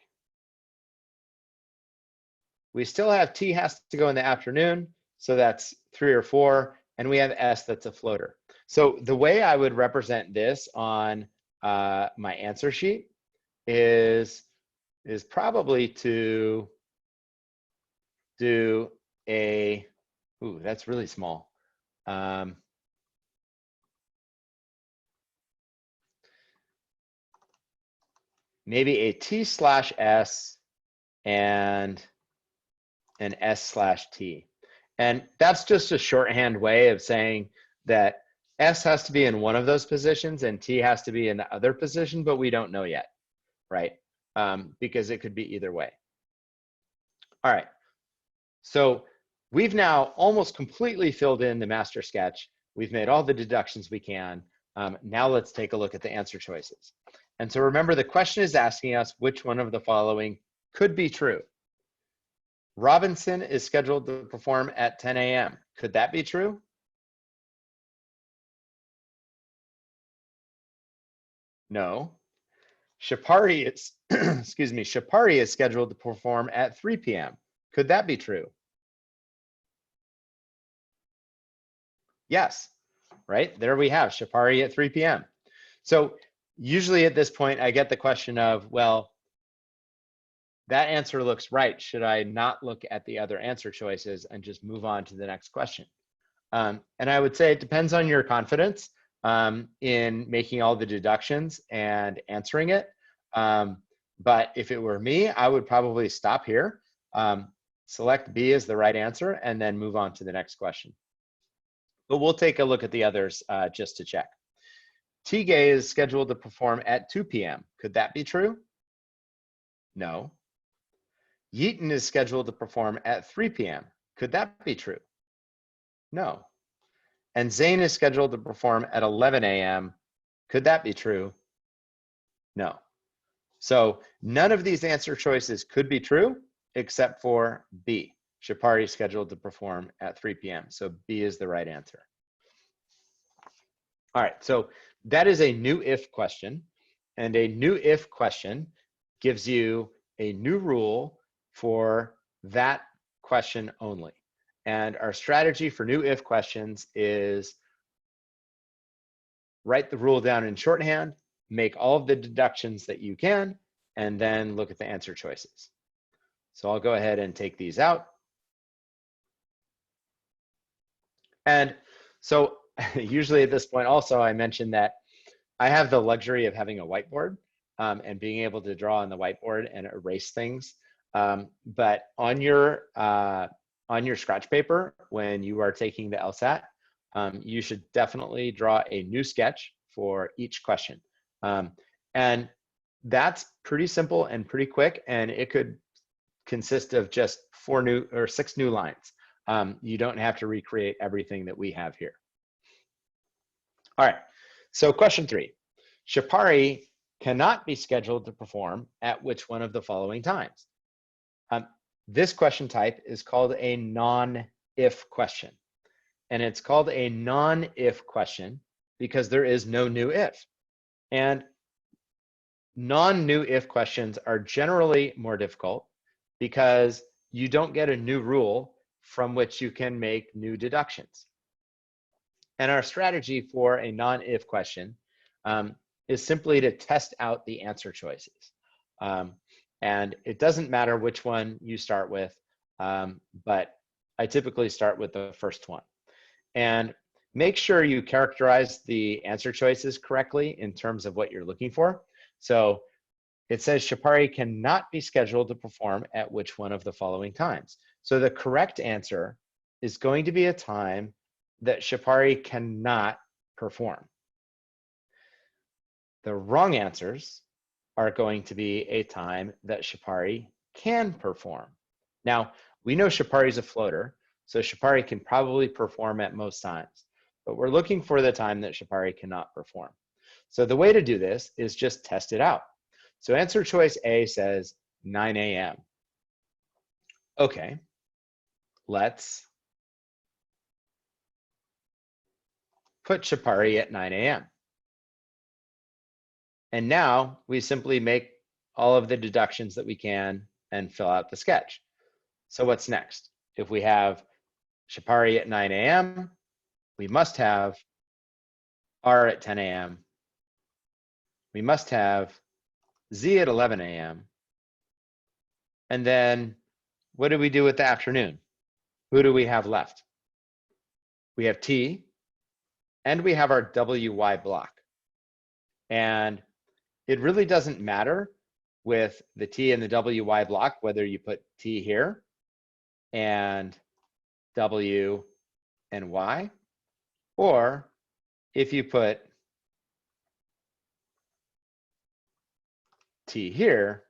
We still have T has to go in the afternoon, so that's 3 or 4, and we have S that's a floater. So the way I would represent this on my answer sheet is probably to do a, ooh, that's really small. Maybe a T/S and an S/T. And that's just a shorthand way of saying that S has to be in one of those positions and T has to be in the other position, but we don't know yet, right? Because it could be either way. All right, so we've now almost completely filled in the master sketch. We've made all the deductions we can. Now let's take a look at the answer choices. And so remember, the question is asking us which one of the following could be true. Robinson is scheduled to perform at 10 a.m. Could that be true? No. Shapari is, excuse me, Shapari is scheduled to perform at 3 p.m. Could that be true? Yes, right? There we have Shapari at 3 p.m. So usually at this point, I get the question of, well, that answer looks right. Should I not look at the other answer choices and just move on to the next question? And I would say it depends on your confidence in making all the deductions and answering it. But if it were me, I would probably stop here, select B as the right answer, and then move on to the next question. But we'll take a look at the others just to check. Tigay is scheduled to perform at 2 p.m. Could that be true? No. Yeaton is scheduled to perform at 3 p.m. Could that be true? No. And Zane is scheduled to perform at 11 a.m. Could that be true? No. So none of these answer choices could be true except for B. Shapari is scheduled to perform at 3 p.m. So B is the right answer. All right, so that is a new if question. And a new if question gives you a new rule for that question only. And our strategy for new if questions is write the rule down in shorthand, make all of the deductions that you can, and then look at the answer choices. So I'll go ahead and take these out. And so usually at this point also, I mentioned that I have the luxury of having a whiteboard and being able to draw on the whiteboard and erase things. But on your scratch paper, when you are taking the LSAT, you should definitely draw a new sketch for each question. And that's pretty simple and pretty quick, and it could consist of just 6 new lines. You don't have to recreate everything that we have here. All right, so question 3. Shapari cannot be scheduled to perform at which one of the following times? This question type is called a non-if question. And it's called a non-if question because there is no new if. And non-new if questions are generally more difficult because you don't get a new rule from which you can make new deductions. And our strategy for a non-if question is simply to test out the answer choices. And it doesn't matter which one you start with, but I typically start with the first one. And make sure you characterize the answer choices correctly in terms of what you're looking for. So it says Shapari cannot be scheduled to perform at which one of the following times. So the correct answer is going to be a time that Shapari cannot perform. The wrong answers are going to be a time that Shapari can perform. Now, we know Shapari is a floater, so Shapari can probably perform at most times, but we're looking for the time that Shapari cannot perform. So the way to do this is just test it out. So answer choice A says 9 a.m. Okay, let's put Shapari at 9 a.m. And now we simply make all of the deductions that we can and fill out the sketch. So what's next? If we have Shapari at 9 a.m., we must have R at 10 a.m. We must have Z at 11 a.m. And then what do we do with the afternoon? Who do we have left? We have T, and we have our WY block. And it really doesn't matter with the T and the WY block whether you put T here and W and Y, or if you put T here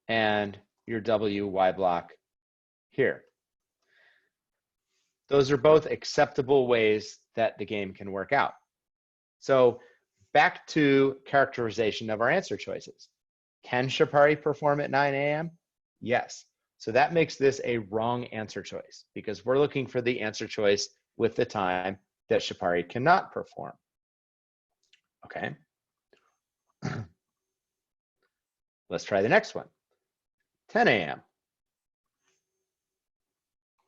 and your WY block here. Those are both acceptable ways that the game can work out. So back to characterization of our answer choices. Can Shapari perform at 9 a.m.? Yes. So that makes this a wrong answer choice because we're looking for the answer choice with the time that Shapari cannot perform. Okay. Let's try the next one. 10 a.m.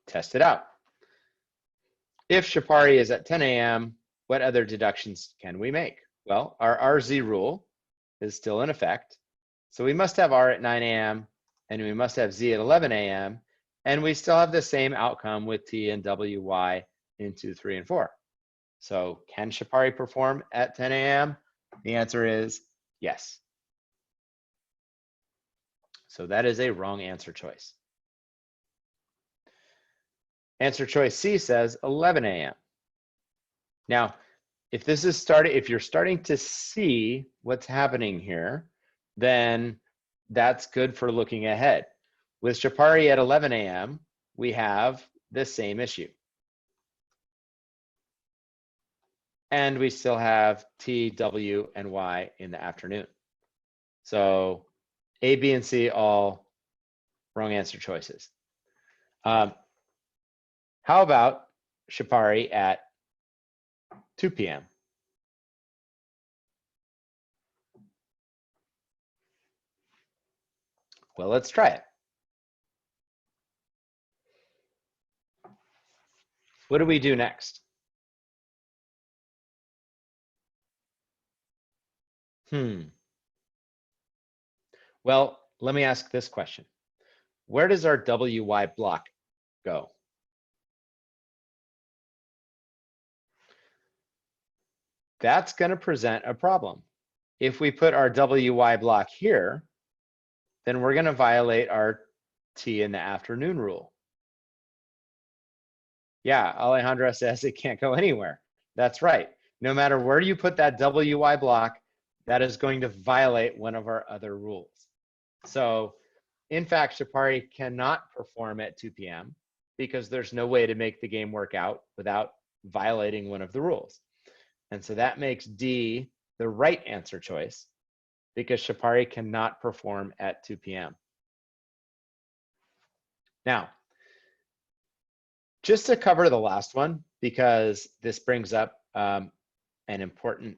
Test it out. If Shapari is at 10 a.m., what other deductions can we make? Well, our RZ rule is still in effect. So we must have R at 9 a.m. and we must have Z at 11 a.m. And we still have the same outcome with T and WY in 2, 3, and 4. So can Shapari perform at 10 a.m.? The answer is yes. So that is a wrong answer choice. Answer choice C says 11 a.m. Now, if you're starting to see what's happening here, then that's good for looking ahead. With Shapari at 11 a.m., we have the same issue. And we still have T, W, and Y in the afternoon. So A, B, and C, all wrong answer choices. How about Shapari at 2 p.m.? Well, let's try it. What do we do next? Well, let me ask this question. Where does our WY block go? That's going to present a problem. If we put our WY block here, then we're going to violate our T in the afternoon rule. Yeah, Alejandra says it can't go anywhere. That's right. No matter where you put that WY block, that is going to violate one of our other rules. So in fact, Shapari cannot perform at 2 p.m. because there's no way to make the game work out without violating one of the rules. And so that makes D the right answer choice because Shapari cannot perform at 2 p.m. Now, just to cover the last one, because this brings up an important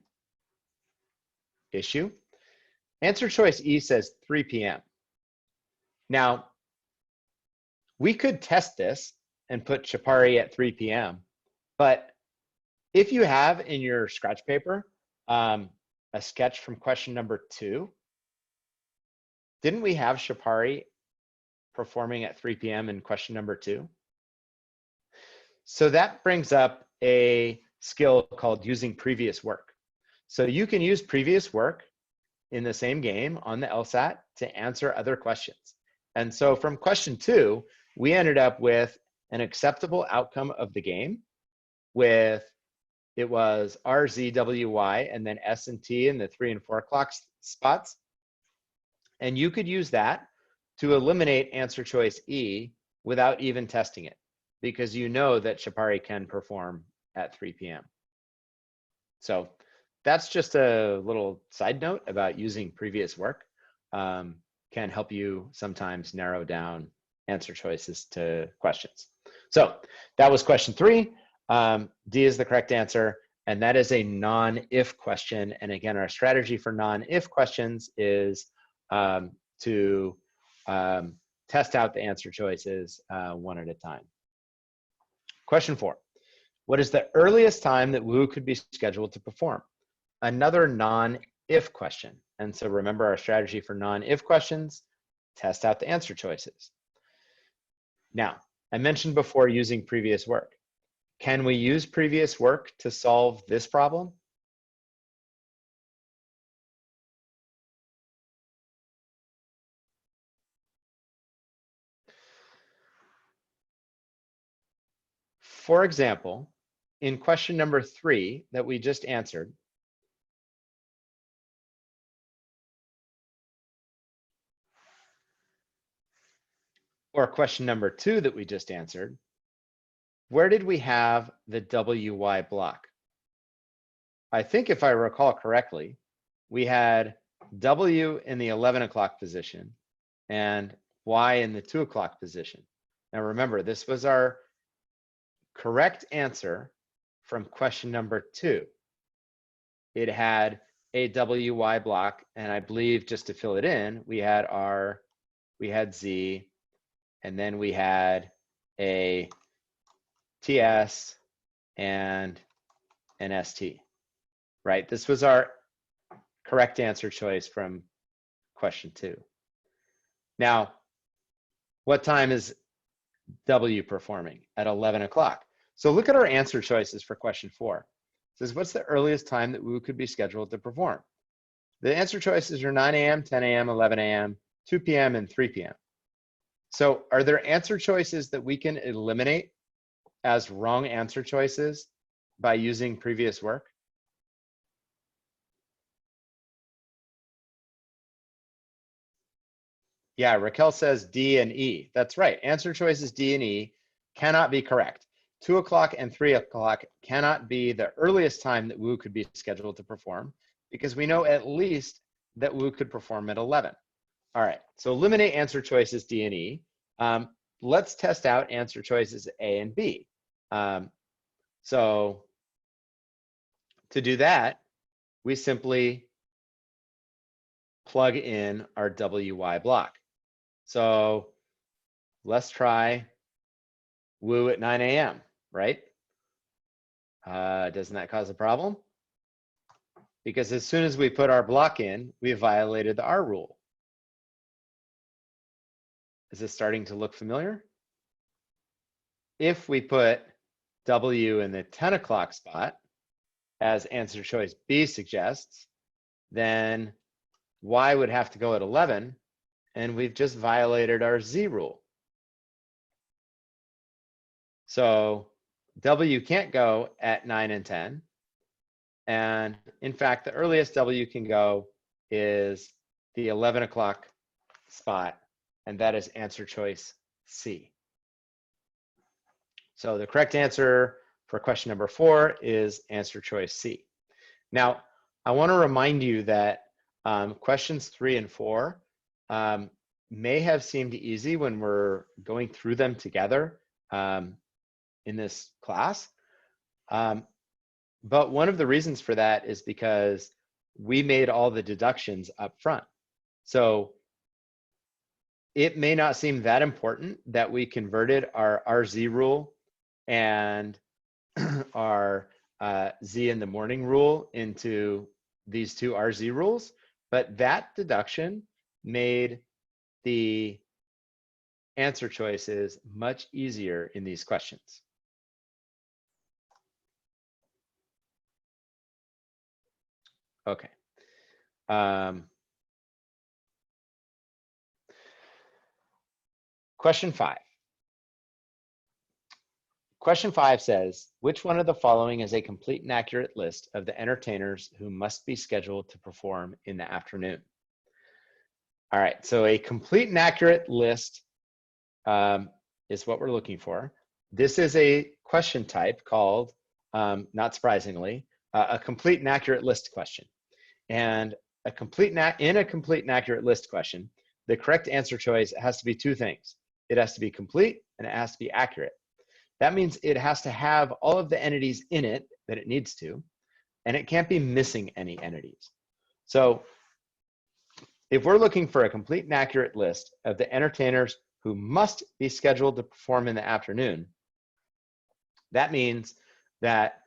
issue. Answer choice E says 3 p.m. Now, we could test this and put Shapari at 3 p.m. But if you have in your scratch paper a sketch from question number 2, didn't we have Shapari performing at 3 p.m. in question number 2? So that brings up a skill called using previous work. So you can use previous work in the same game on the Lsat to answer other questions. And so from question 2, we ended up with an acceptable outcome of the game with, it was RZWY and then S and T in the 3 and 4 o'clock spots. And you could use that to eliminate answer choice E without even testing it, because you know that Shapari can perform at 3 p.m. So that's just a little side note about using previous work. Can help you sometimes narrow down answer choices to questions. So that was question 3. D is the correct answer, and that is a non-if question. And again, our strategy for non-if questions is to test out the answer choices one at a time. Question 4. What is the earliest time that Wu could be scheduled to perform? Another non-if question. And so remember our strategy for non-if questions, test out the answer choices. Now, I mentioned before using previous work. Can we use previous work to solve this problem? For example, in question number 3 that we just answered, or question number 2 that we just answered, where did we have the WY block? I think if I recall correctly, we had W in the 11 o'clock position and Y in the 2 o'clock position. Now remember, this was our correct answer from question number 2. It had a WY block, and I believe just to fill it in, we had Z, and then we had a TS and an ST, right? This was our correct answer choice from question 2. Now, what time is W performing? At 11 o'clock. So look at our answer choices for question 4. It says, what's the earliest time that Wu could be scheduled to perform? The answer choices are 9 a.m., 10 a.m., 11 a.m., 2 p.m., and 3 p.m. So are there answer choices that we can eliminate as wrong answer choices by using previous work? Yeah, Raquel says D and E. That's right. Answer choices D and E cannot be correct. 2 o'clock and 3 o'clock cannot be the earliest time that Wu could be scheduled to perform, because we know at least that Wu could perform at 11. All right, so eliminate answer choices D and E. Let's test out answer choices A and B. So to do that, we simply plug in our WY block. So let's try Wu at 9 a.m., right? Doesn't that cause a problem? Because as soon as we put our block in, we violated the R rule. Is this starting to look familiar? If we put W in the 10 o'clock spot, as answer choice B suggests, then Y would have to go at 11, and we've just violated our Z rule. So W can't go at 9 and 10. And in fact, the earliest W can go is the 11 o'clock spot, and that is answer choice C. So the correct answer for question number 4 is answer choice C. Now, I want to remind you that questions 3 and 4 may have seemed easy when we're going through them together in this class. But one of the reasons for that is because we made all the deductions up front. So it may not seem that important that we converted our RZ rule and our Z in the morning rule into these two RZ rules, but that deduction made the answer choices much easier in these questions. Okay. Question 5. Question 5 says, which one of the following is a complete and accurate list of the entertainers who must be scheduled to perform in the afternoon? All right, so a complete and accurate list is what we're looking for. This is a question type called, not surprisingly, a complete and accurate list question. And in a complete and accurate list question, the correct answer choice has to be two things. It has to be complete and it has to be accurate. That means it has to have all of the entities in it that it needs to, and it can't be missing any entities. So if we're looking for a complete and accurate list of the entertainers who must be scheduled to perform in the afternoon, that means that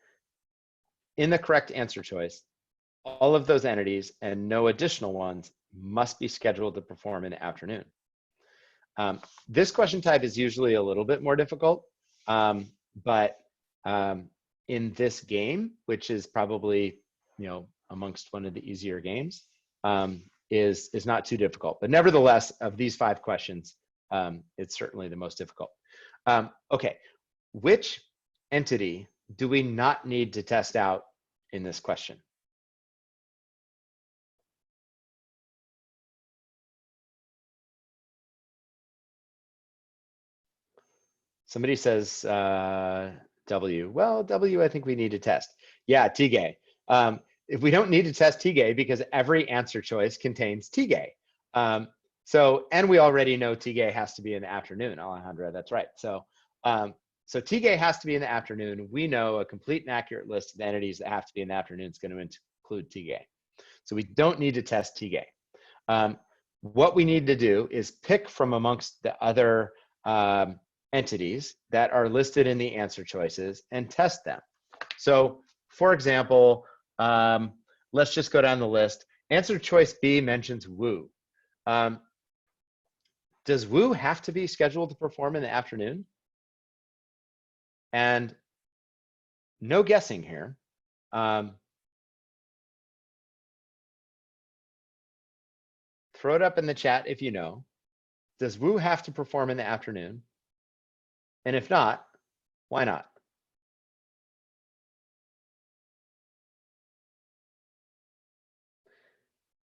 in the correct answer choice, all of those entities and no additional ones must be scheduled to perform in the afternoon. This question type is usually a little bit more difficult, but in this game, which is probably, amongst one of the easier games, is not too difficult. But nevertheless, of these 5 questions, it's certainly the most difficult. Okay, which entity do we not need to test out in this question? Somebody says W. Well, W, I think we need to test. Yeah, TGay. If we don't need to test TGay because every answer choice contains TGay. And we already know TGay has to be in the afternoon, Alejandra, that's right. So TGay has to be in the afternoon. We know a complete and accurate list of entities that have to be in the afternoon is going to include TGay. So we don't need to test TGay. What we need to do is pick from amongst the other entities that are listed in the answer choices and test them. So for example, let's just go down the list. Answer choice B mentions Wu. Does Wu have to be scheduled to perform in the afternoon? And no guessing here. Throw it up in the chat if you know. Does Wu have to perform in the afternoon? And if not, why not?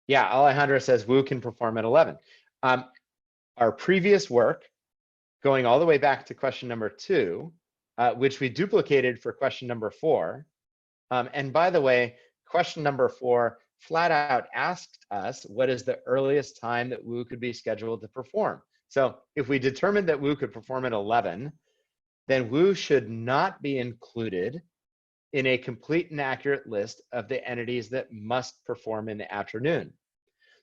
Yeah, Alejandra says Wu can perform at 11. Our previous work, going all the way back to question number 2, which we duplicated for question number 4. And by the way, question number 4 flat out asked us, what is the earliest time that Wu could be scheduled to perform? So if we determined that Wu could perform at 11, then Wu should not be included in a complete and accurate list of the entities that must perform in the afternoon.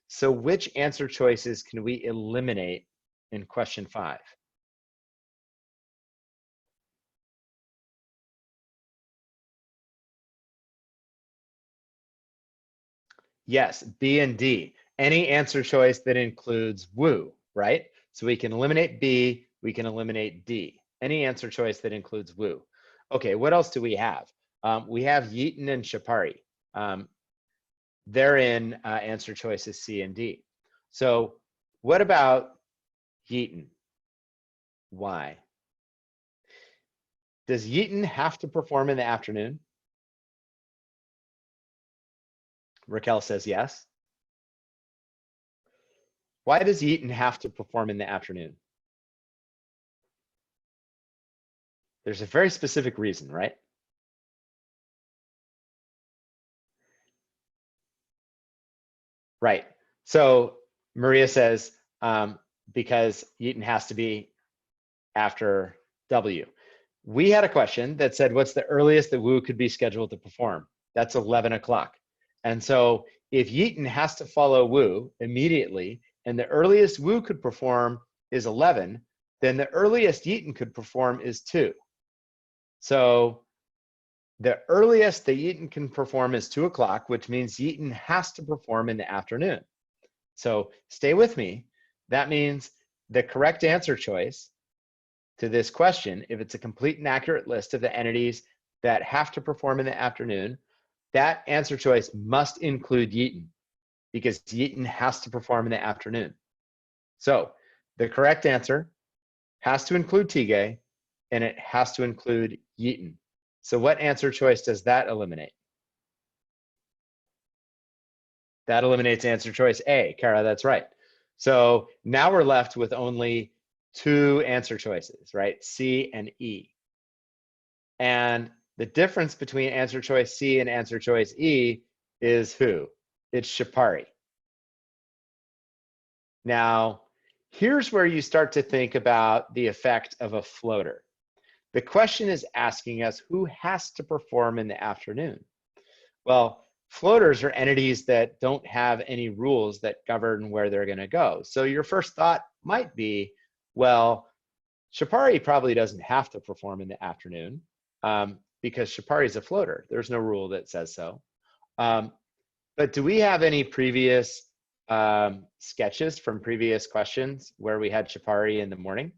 So which answer choices can we eliminate in question 5? Yes, B and D. Any answer choice that includes Wu, right? So we can eliminate B, we can eliminate D. Any answer choice that includes Wu. Okay, what else do we have? We have Yeaton and Shapari. They're in answer choices C and D. So what about Yeaton? Why? Does Yeaton have to perform in the afternoon? Raquel says yes. Why does Yeaton have to perform in the afternoon? There's a very specific reason, right? Right. So Maria says, because Yeaton has to be after W. We had a question that said, what's the earliest that Wu could be scheduled to perform? That's 11 o'clock. And so if Yeaton has to follow Wu immediately, and the earliest Wu could perform is 11, then the earliest Yeaton could perform is 2. So the earliest that Yeaton can perform is 2 o'clock, which means Yeaton has to perform in the afternoon. So stay with me. That means the correct answer choice to this question, if it's a complete and accurate list of the entities that have to perform in the afternoon, that answer choice must include Yeaton, because Yeaton has to perform in the afternoon. So the correct answer has to include Tige, and it has to include Yeaton. So what answer choice does that eliminate? That eliminates answer choice A. Kara, that's right. So now we're left with only 2 answer choices, right? C and E. And the difference between answer choice C and answer choice E is who? It's Shapari. Now, here's where you start to think about the effect of a floater. The question is asking us who has to perform in the afternoon. Well, floaters are entities that don't have any rules that govern where they're going to go. So your first thought might be, well, Shapari probably doesn't have to perform in the afternoon because Shapari is a floater. There's no rule that says so. But do we have any previous sketches from previous questions where we had Shapari in the morning?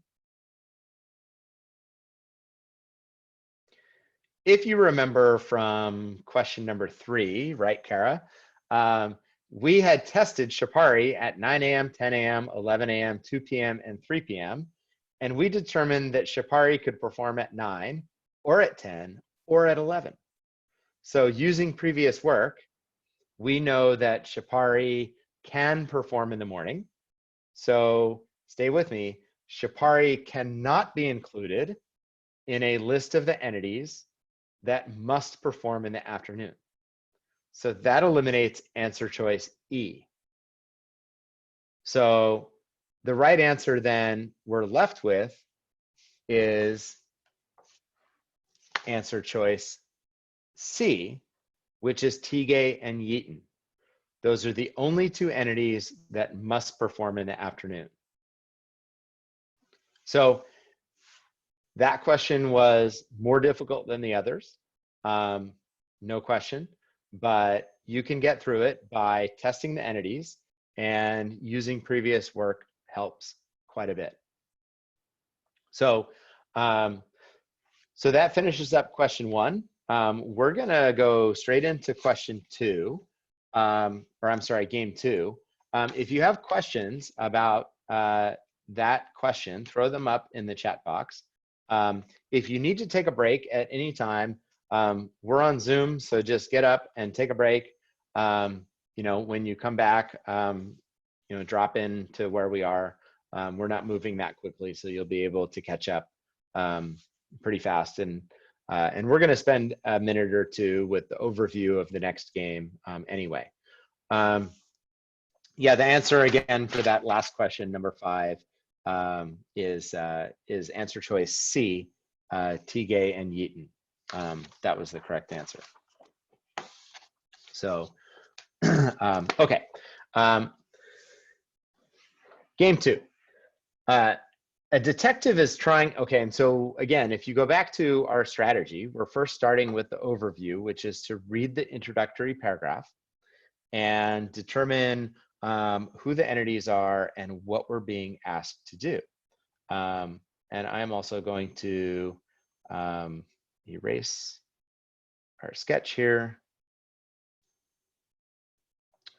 If you remember from question number 3, right, Kara? We had tested Shapari at 9 a.m., 10 a.m., 11 a.m., 2 p.m., and 3 p.m. And we determined that Shapari could perform at 9, or at 10, or at 11. So using previous work, we know that Shapari can perform in the morning. So stay with me. Shapari cannot be included in a list of the entities that must perform in the afternoon. So that eliminates answer choice E. So the right answer then we're left with is answer choice C, which is Tige and Yeaton. Those are the only 2 entities that must perform in the afternoon. So that question was more difficult than the others, no question, but you can get through it by testing the entities, and using previous work helps quite a bit. So, so that finishes up question 1. We're gonna go straight into question 2, or I'm sorry, game 2. If you have questions about that question, throw them up in the chat box. If you need to take a break at any time, we're on Zoom, so just get up and take a break. You know, when you come back, you know, drop in to where we are. We're not moving that quickly, so you'll be able to catch up pretty fast, and we're going to spend a minute or two with the overview of the next game anyway. Yeah, the answer again for that last question, number 5, is answer choice C, Tigay and Yeaton. That was the correct answer. So, okay. Game 2. A detective is trying, okay, and so again, if you go back to our strategy, we're first starting with the overview, which is to read the introductory paragraph and determine who the entities are and what we're being asked to do. And I'm also going to erase our sketch here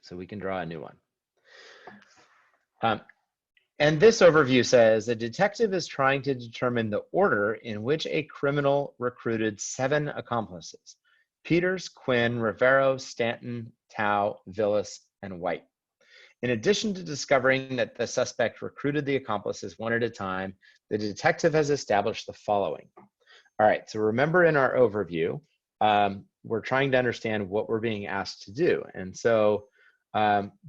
so we can draw a new one. And this overview says a detective is trying to determine the order in which a criminal recruited 7 accomplices: Peters, Quinn, Rivero, Stanton, Tao, Villas, and White. In addition to discovering that the suspect recruited the accomplices one at a time, the detective has established the following. All right, so remember in our overview, we're trying to understand what we're being asked to do. And so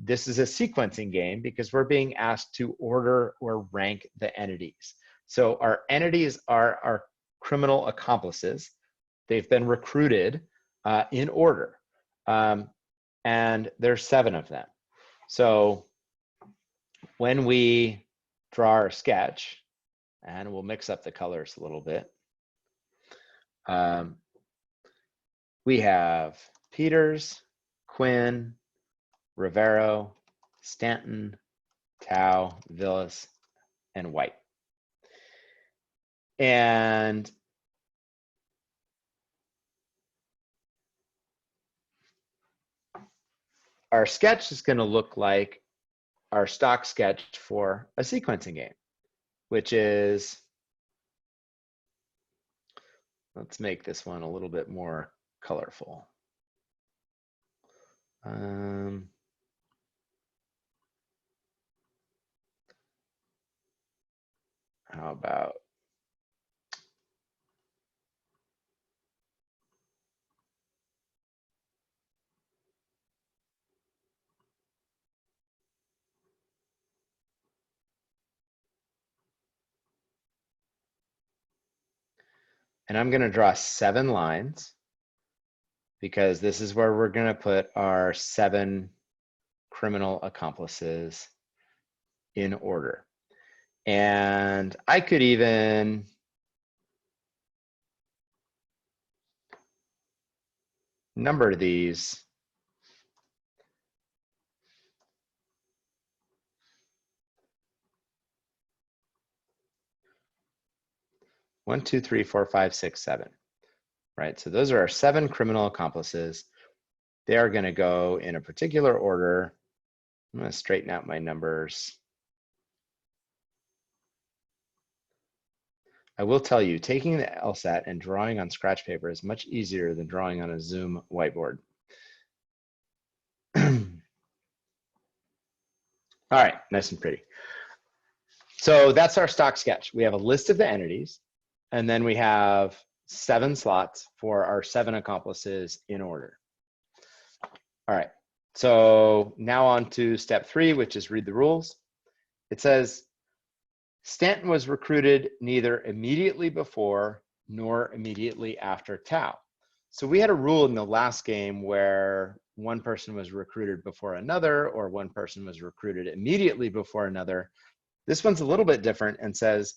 this is a sequencing game because we're being asked to order or rank the entities. So our entities are our criminal accomplices. They've been recruited in order, and there's 7 of them. So when we draw our sketch, and we'll mix up the colors a little bit, we have Peters, Quinn, Rivero, Stanton, Tao, Villas, and White. And our sketch is going to look like our stock sketch for a sequencing game, which is, let's make this one a little bit more colorful. How about and I'm going to draw 7 lines because this is where we're going to put our 7 criminal accomplices in order. And I could even number these . 1, 2, 3, 4, 5, 6, 7. Right, so those are our 7 criminal accomplices. They are going to go in a particular order. I'm going to straighten out my numbers. I will tell you, taking the LSAT and drawing on scratch paper is much easier than drawing on a Zoom whiteboard. All right, nice and pretty. So that's our stock sketch. We have a list of the entities, and then we have 7 slots for our 7 accomplices in order. All right, so now on to step 3, which is read the rules. It says, Stanton was recruited neither immediately before nor immediately after Tao. So we had a rule in the last game where one person was recruited before another, or one person was recruited immediately before another. This one's a little bit different and says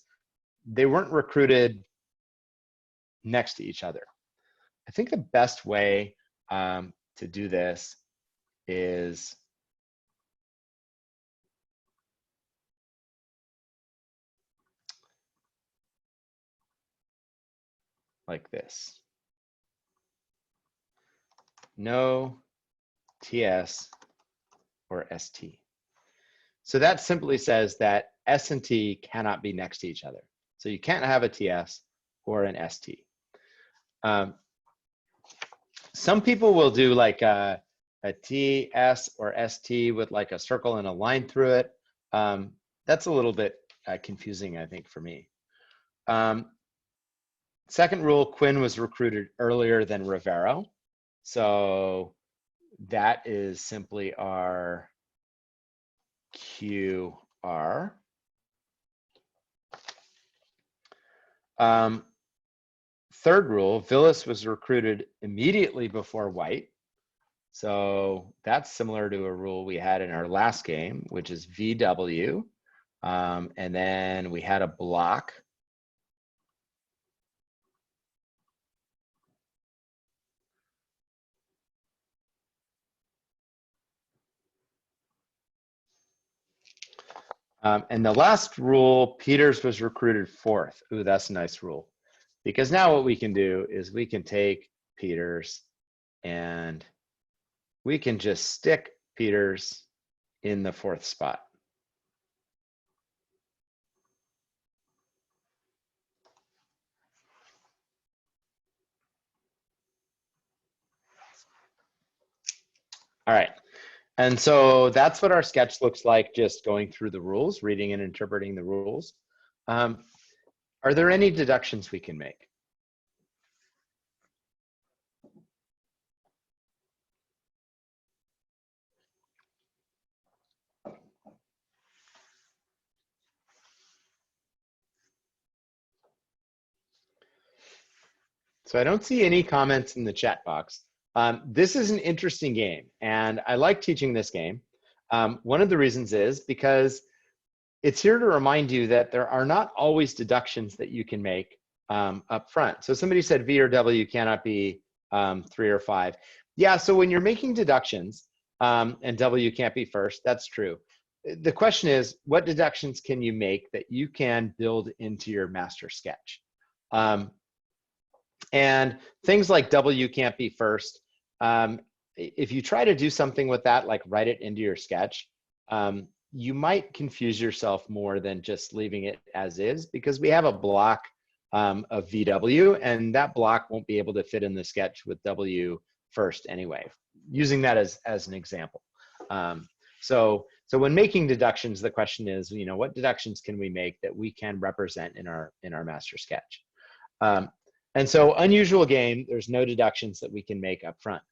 they weren't recruited next to each other. I think the best way to do this is like this. No TS or ST. So that simply says that S and T cannot be next to each other. So you can't have a TS or an ST. Some people will do like a TS or ST with like a circle and a line through it. That's a little bit confusing, I think, for me. Second rule, Quinn was recruited earlier than Rivero. So that is simply our QR. Third rule, Villas was recruited immediately before White. So that's similar to a rule we had in our last game, which is VW. And then we had a block. And the last rule, Peters was recruited fourth. Ooh, that's a nice rule. Because now what we can do is we can take Peters and we can just stick Peters in the fourth spot. All right. And so that's what our sketch looks like, just going through the rules, reading and interpreting the rules. Are there any deductions we can make? So I don't see any comments in the chat box. This is an interesting game, and I like teaching this game. One of the reasons is because it's here to remind you that there are not always deductions that you can make up front. So somebody said V or W cannot be 3 or 5. Yeah, so when you're making deductions and W can't be first, that's true. The question is, what deductions can you make that you can build into your master sketch? And things like W can't be first. If you try to do something with that, like write it into your sketch, you might confuse yourself more than just leaving it as is, because we have a block of VW, and that block won't be able to fit in the sketch with W first anyway, using that as an example. So when making deductions, the question is, what deductions can we make that we can represent in our master sketch? And so unusual game, there's no deductions that we can make up front.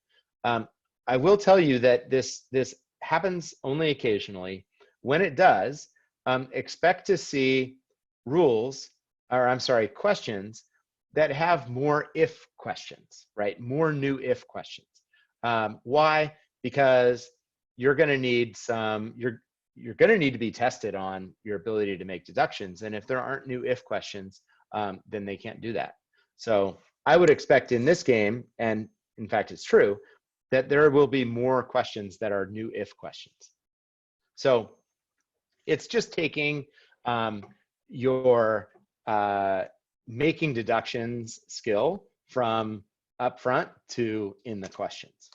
I will tell you that this happens only occasionally. When it does, expect to see rules, or I'm sorry, questions that have more if questions, right? More new if questions. Why? Because you're going to need you're going to need to be tested on your ability to make deductions. And if there aren't new if questions, then they can't do that. So I would expect in this game, and in fact it's true, that there will be more questions that are new if questions. So it's just taking your making deductions skill from upfront to in the questions.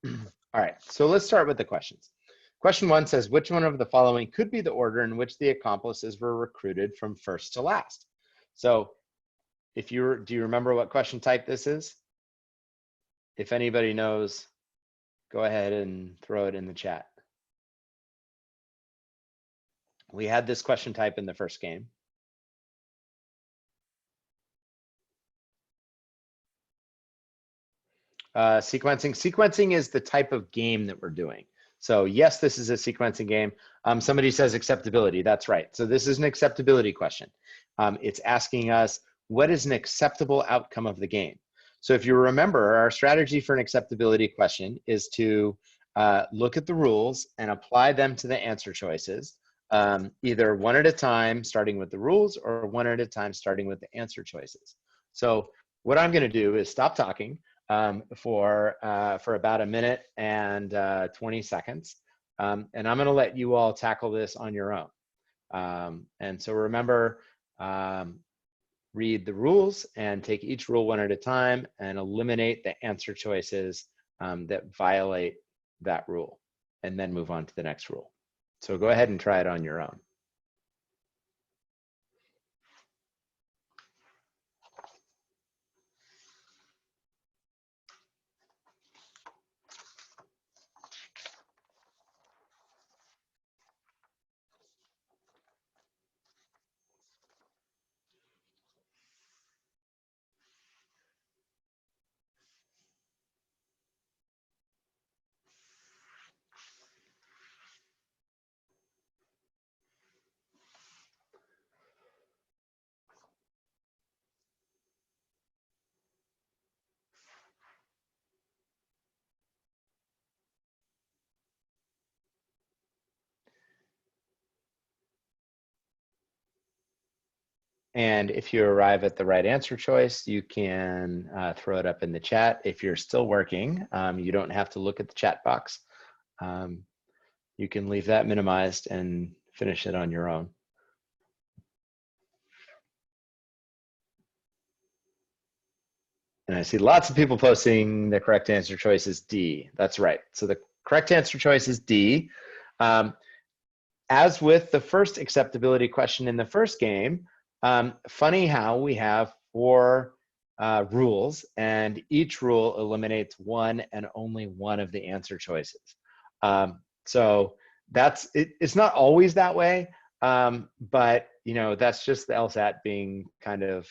All right, so let's start with the questions. Question 1 says, which one of the following could be the order in which the accomplices were recruited from first to last? So do you remember what question type this is? If anybody knows, go ahead and throw it in the chat. We had this question type in the first game. Sequencing is the type of game that we're doing. So yes, this is a sequencing game. Somebody says acceptability, that's right. So this is an acceptability question. It's asking us, what is an acceptable outcome of the game? So if you remember, our strategy for an acceptability question is to look at the rules and apply them to the answer choices, either one at a time, starting with the rules, or one at a time, starting with the answer choices. So what I'm going to do is stop talking for about a minute and 20 seconds, and I'm going to let you all tackle this on your own. And so remember, read the rules and take each rule one at a time and eliminate the answer choices that violate that rule, and then move on to the next rule. So go ahead and try it on your own. And if you arrive at the right answer choice, you can throw it up in the chat. If you're still working, you don't have to look at the chat box. You can leave that minimized and finish it on your own. And I see lots of people posting the correct answer choice is D. That's right. So the correct answer choice is D. As with the first acceptability question in the first game, funny how we have 4 rules, and each rule eliminates one and only one of the answer choices. So that's it's not always that way, but you know, that's just the LSAT being kind of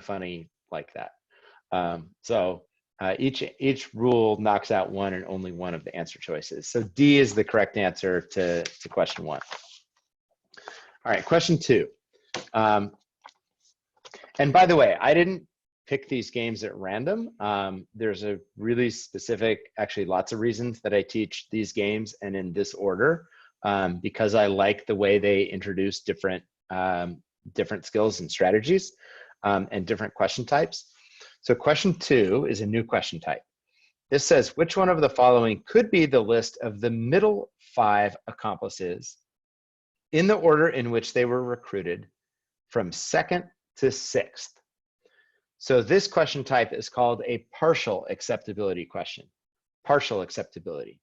funny like that. Each rule knocks out one and only one of the answer choices. So D is the correct answer to question 1. All right, question 2. And by the way, I didn't pick these games at random. There's a really specific, actually lots of reasons that I teach these games and in this order, because I like the way they introduce different skills and strategies and different question types. So question 2 is a new question type. This says, which one of the following could be the list of the middle 5 accomplices in the order in which they were recruited from 2nd to 6th? So this question type is called a partial acceptability question. Partial acceptability.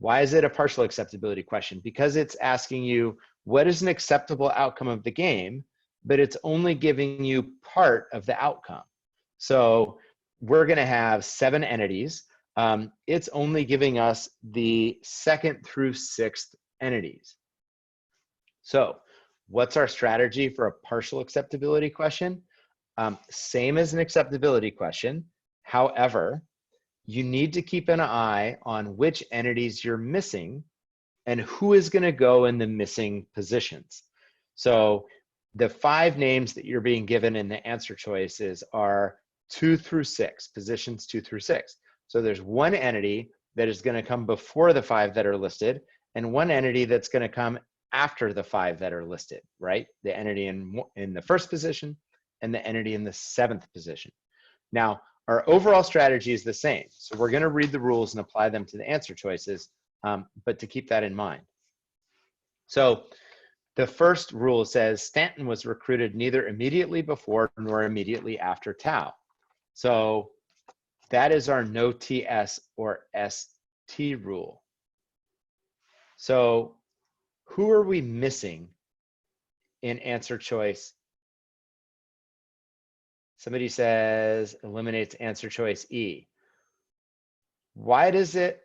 Why is it a partial acceptability question? Because it's asking you, what is an acceptable outcome of the game, but it's only giving you part of the outcome. So we're going to have 7 entities. It's only giving us the 2nd through 6th entities. So what's our strategy for a partial acceptability question? Same as an acceptability question. However, you need to keep an eye on which entities you're missing and who is going to go in the missing positions. So the 5 names that you're being given in the answer choices are 2 through 6, positions 2 through 6. So there's one entity that is going to come before the 5 that are listed, and one entity that's going to come after the 5 that are listed, right? The entity in the 1st position and the entity in the 7th position. Now, our overall strategy is the same. So we're going to read the rules and apply them to the answer choices, but to keep that in mind. So the first rule says Stanton was recruited neither immediately before nor immediately after Tau. So that is our no TS or ST rule. So who are we missing in answer choice? Somebody says eliminates answer choice E. Why does it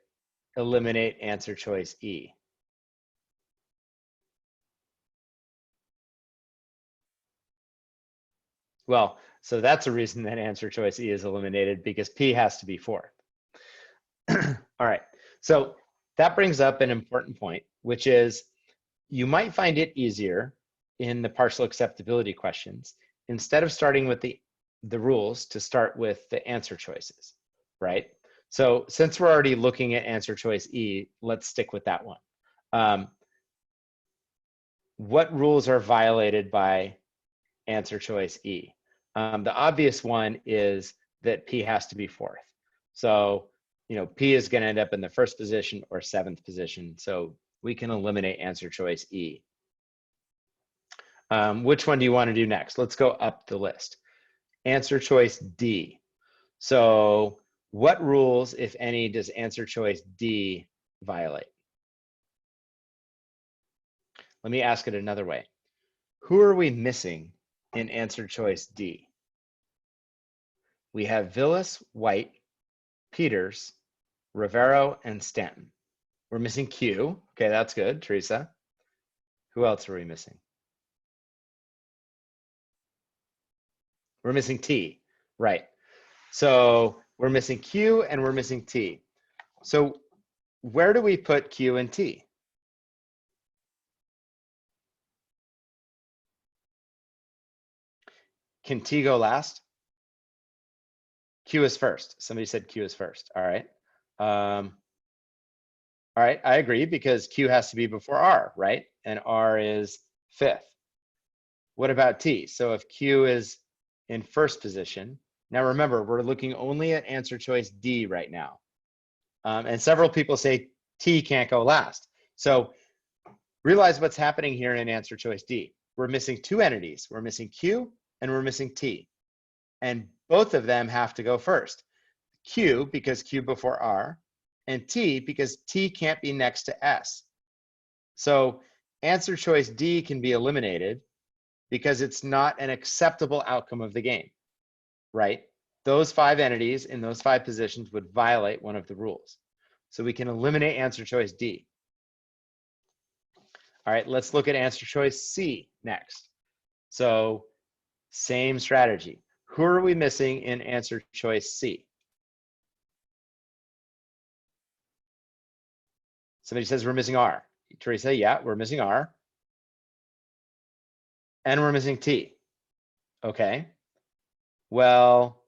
eliminate answer choice E? Well, so that's a reason that answer choice E is eliminated, because P has to be 4th. All right, so that brings up an important point, which is you might find it easier in the partial acceptability questions, instead of starting with the rules, to start with the answer choices, right? So since we're already looking at answer choice E, let's stick with that one. What rules are violated by answer choice E? The obvious one is that P has to be 4th. So, you know, P is going to end up in the 1st position or 7th position. So we can eliminate answer choice E. Which one do you want to do next? Let's go up the list. Answer choice D. So what rules, if any, does answer choice D violate? Let me ask it another way. Who are we missing in answer choice D? We have Villas, White, Peters, Rivero, and Stanton. We're missing Q. Okay, that's good, Teresa. Who else are we missing? We're missing T, right. So we're missing Q and we're missing T. So where do we put Q and T? Can T go last? Q is first. Somebody said Q is first. All right. All right, I agree, because Q has to be before R, right? And R is 5th. What about T? So if Q is in first position, now remember, we're looking only at answer choice D right now. And several people say T can't go last. So realize what's happening here in answer choice D. We're missing two entities. We're missing Q and we're missing T. And both of them have to go first. Q, because Q before R, and T, because T can't be next to S. So answer choice D can be eliminated because it's not an acceptable outcome of the game, right? Those five entities in those five positions would violate one of the rules. So we can eliminate answer choice D. All right, let's look at answer choice C next. So same strategy. Who are we missing in answer choice C? Somebody says we're missing R. Teresa, yeah, we're missing R. And we're missing T. Okay. Well,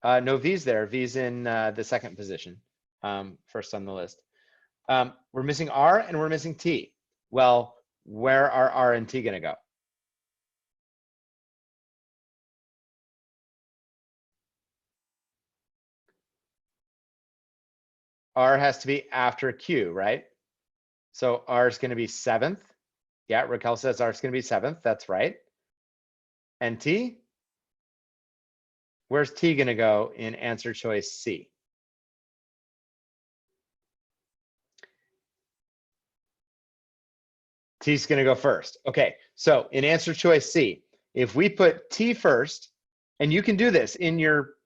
no V's there. V's in the second position, first on the list. We're missing R and we're missing T. Well, where are R and T going to go? R has to be after Q, right? So R is going to be 7th. Yeah, Raquel says R is going to be 7th. That's right. And T? Where's T going to go in answer choice C? T's going to go first. Okay, so in answer choice C, if we put T first, and you can do this in your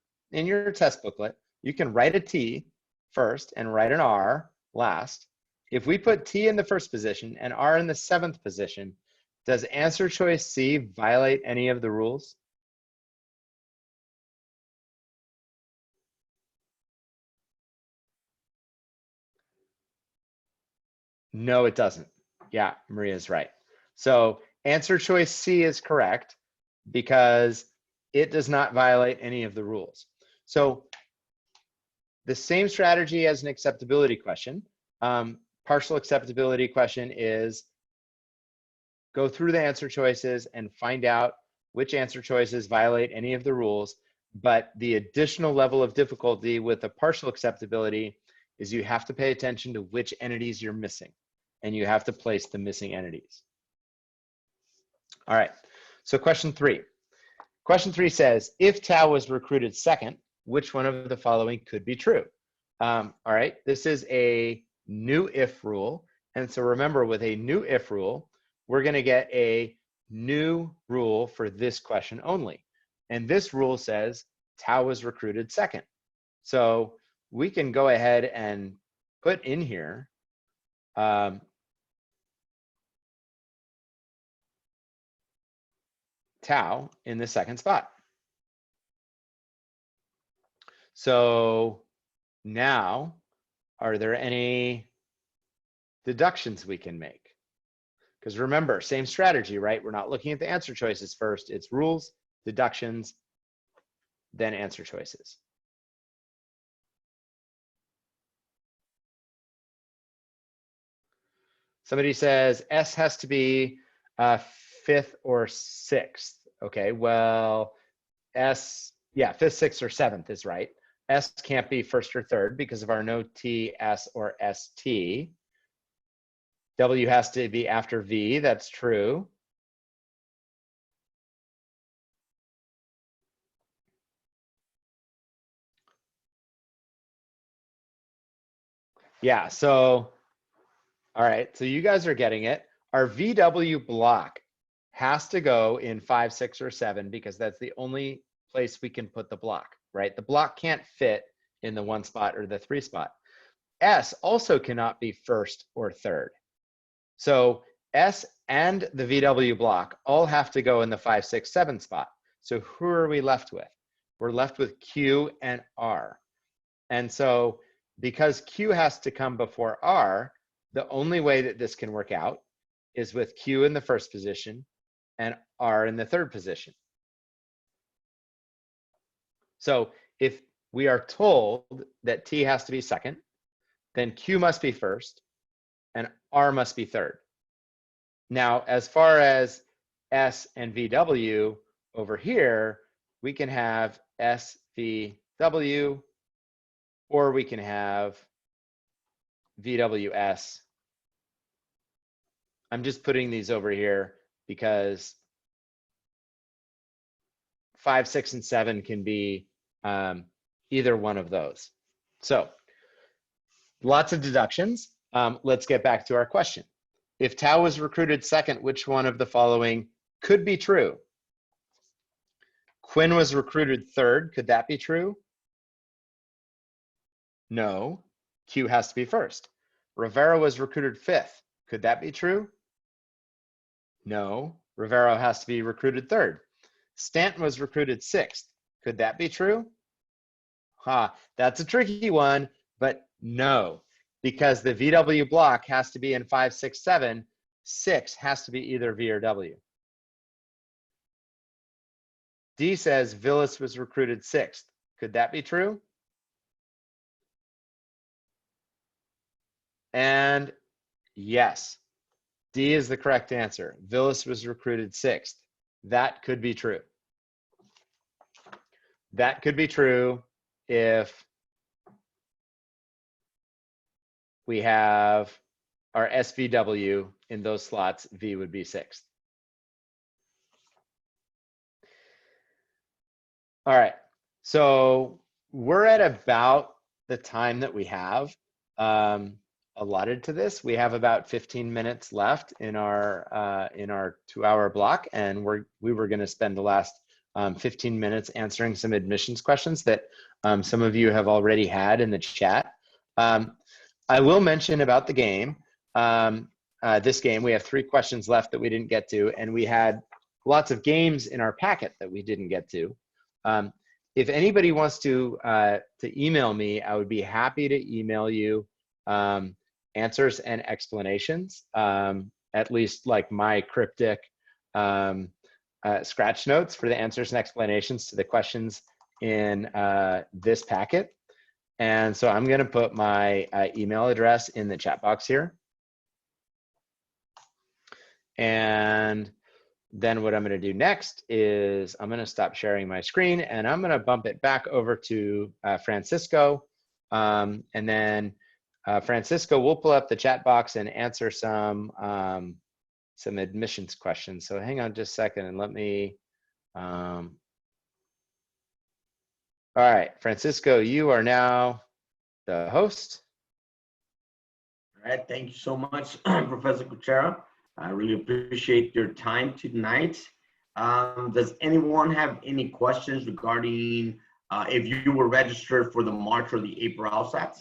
test booklet, you can write a T first and write an R last. If we put T in the first position and R in the 7th position, does answer choice C violate any of the rules? No, it doesn't. Yeah, Maria's right. So answer choice C is correct because it does not violate any of the rules. So the same strategy as an acceptability question. Partial acceptability question is go through the answer choices and find out which answer choices violate any of the rules. But the additional level of difficulty with the partial acceptability is you have to pay attention to which entities you're missing, and you have to place the missing entities. All right, so question 3. Question 3 says, if Tao was recruited second, which one of the following could be true? All right, this is a new if rule. And so remember, with a new if rule, we're going to get a new rule for this question only. And this rule says Tao was recruited second. So we can go ahead and put in here Tao in the second spot. So now, are there any deductions we can make? Because remember, same strategy, right? We're not looking at the answer choices first. It's rules, deductions, then answer choices. Somebody says S has to be 5th or 6th. Okay, well, S, yeah, 5th, 6th, or 7th is right. S can't be 1st or 3rd because of our no T, S, or ST. W has to be after V, that's true. Yeah, so, all right, so you guys are getting it. Our VW block has to go in 5, 6, or 7 because that's the only place we can put the block, right? The block can't fit in the 1 spot or the 3 spot. S also cannot be 1st or 3rd. So S and the VW block all have to go in the 5, 6, 7 spot. So who are we left with? We're left with Q and R. And so because Q has to come before R, the only way that this can work out is with Q in the 1st position and R in the 3rd position. So if we are told that T has to be 2nd, then Q must be 1st and R must be 3rd. Now, as far as S and VW over here, we can have SVW, or we can have VWS. I'm just putting these over here because 5, 6, and 7 can be either one of those. So lots of deductions. Let's get back to our question. If Tao was recruited second, which one of the following could be true? Quinn was recruited third. Could that be true? No. Q has to be first. Rivera was recruited fifth. Could that be true? No. Rivera has to be recruited third. Stanton was recruited sixth. Could that be true? That's a tricky one, but no, because the VW block has to be in 5, 6, 7. 6 has to be either V or W. D says Villas was recruited sixth. Could that be true? And yes, D is the correct answer. Villas was recruited sixth. That could be true. That could be true if we have our SVW in those slots. V would be sixth. All right, so we're at about the time that we have allotted to this. We have about 15 minutes left in our 2-hour block, and we were going to spend the last 15 minutes answering some admissions questions that some of you have already had in the chat. I will mention about the game. This game, we have 3 questions left that we didn't get to, and we had lots of games in our packet that we didn't get to. If anybody wants to email me, I would be happy to email you answers and explanations, at least like my cryptic scratch notes for the answers and explanations to the questions in this packet. And so I'm going to put my email address in the chat box here. And then what I'm going to do next is I'm going to stop sharing my screen, and I'm going to bump it back over to Francisco. And then Francisco will pull up the chat box and answer some admissions questions. So hang on just a second and let me. All right, Francisco, you are now the host. All right, thank you so much, Professor Kucera. I really appreciate your time tonight. Does anyone have any questions regarding if you were registered for the March or the April LSATs?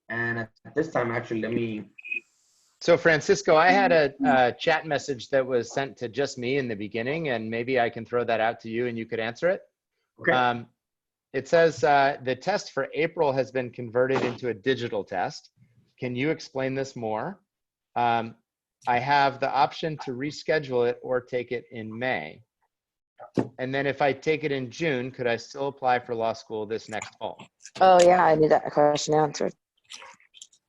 And at this time, actually, let me. So Francisco, I had a chat message that was sent to just me in the beginning, and maybe I can throw that out to you and you could answer it. Okay. It says the test for April has been converted into a digital test. Can you explain this more? I have the option to reschedule it or take it in May. And then if I take it in June, could I still apply for law school this next fall? Oh yeah, I need that question answered.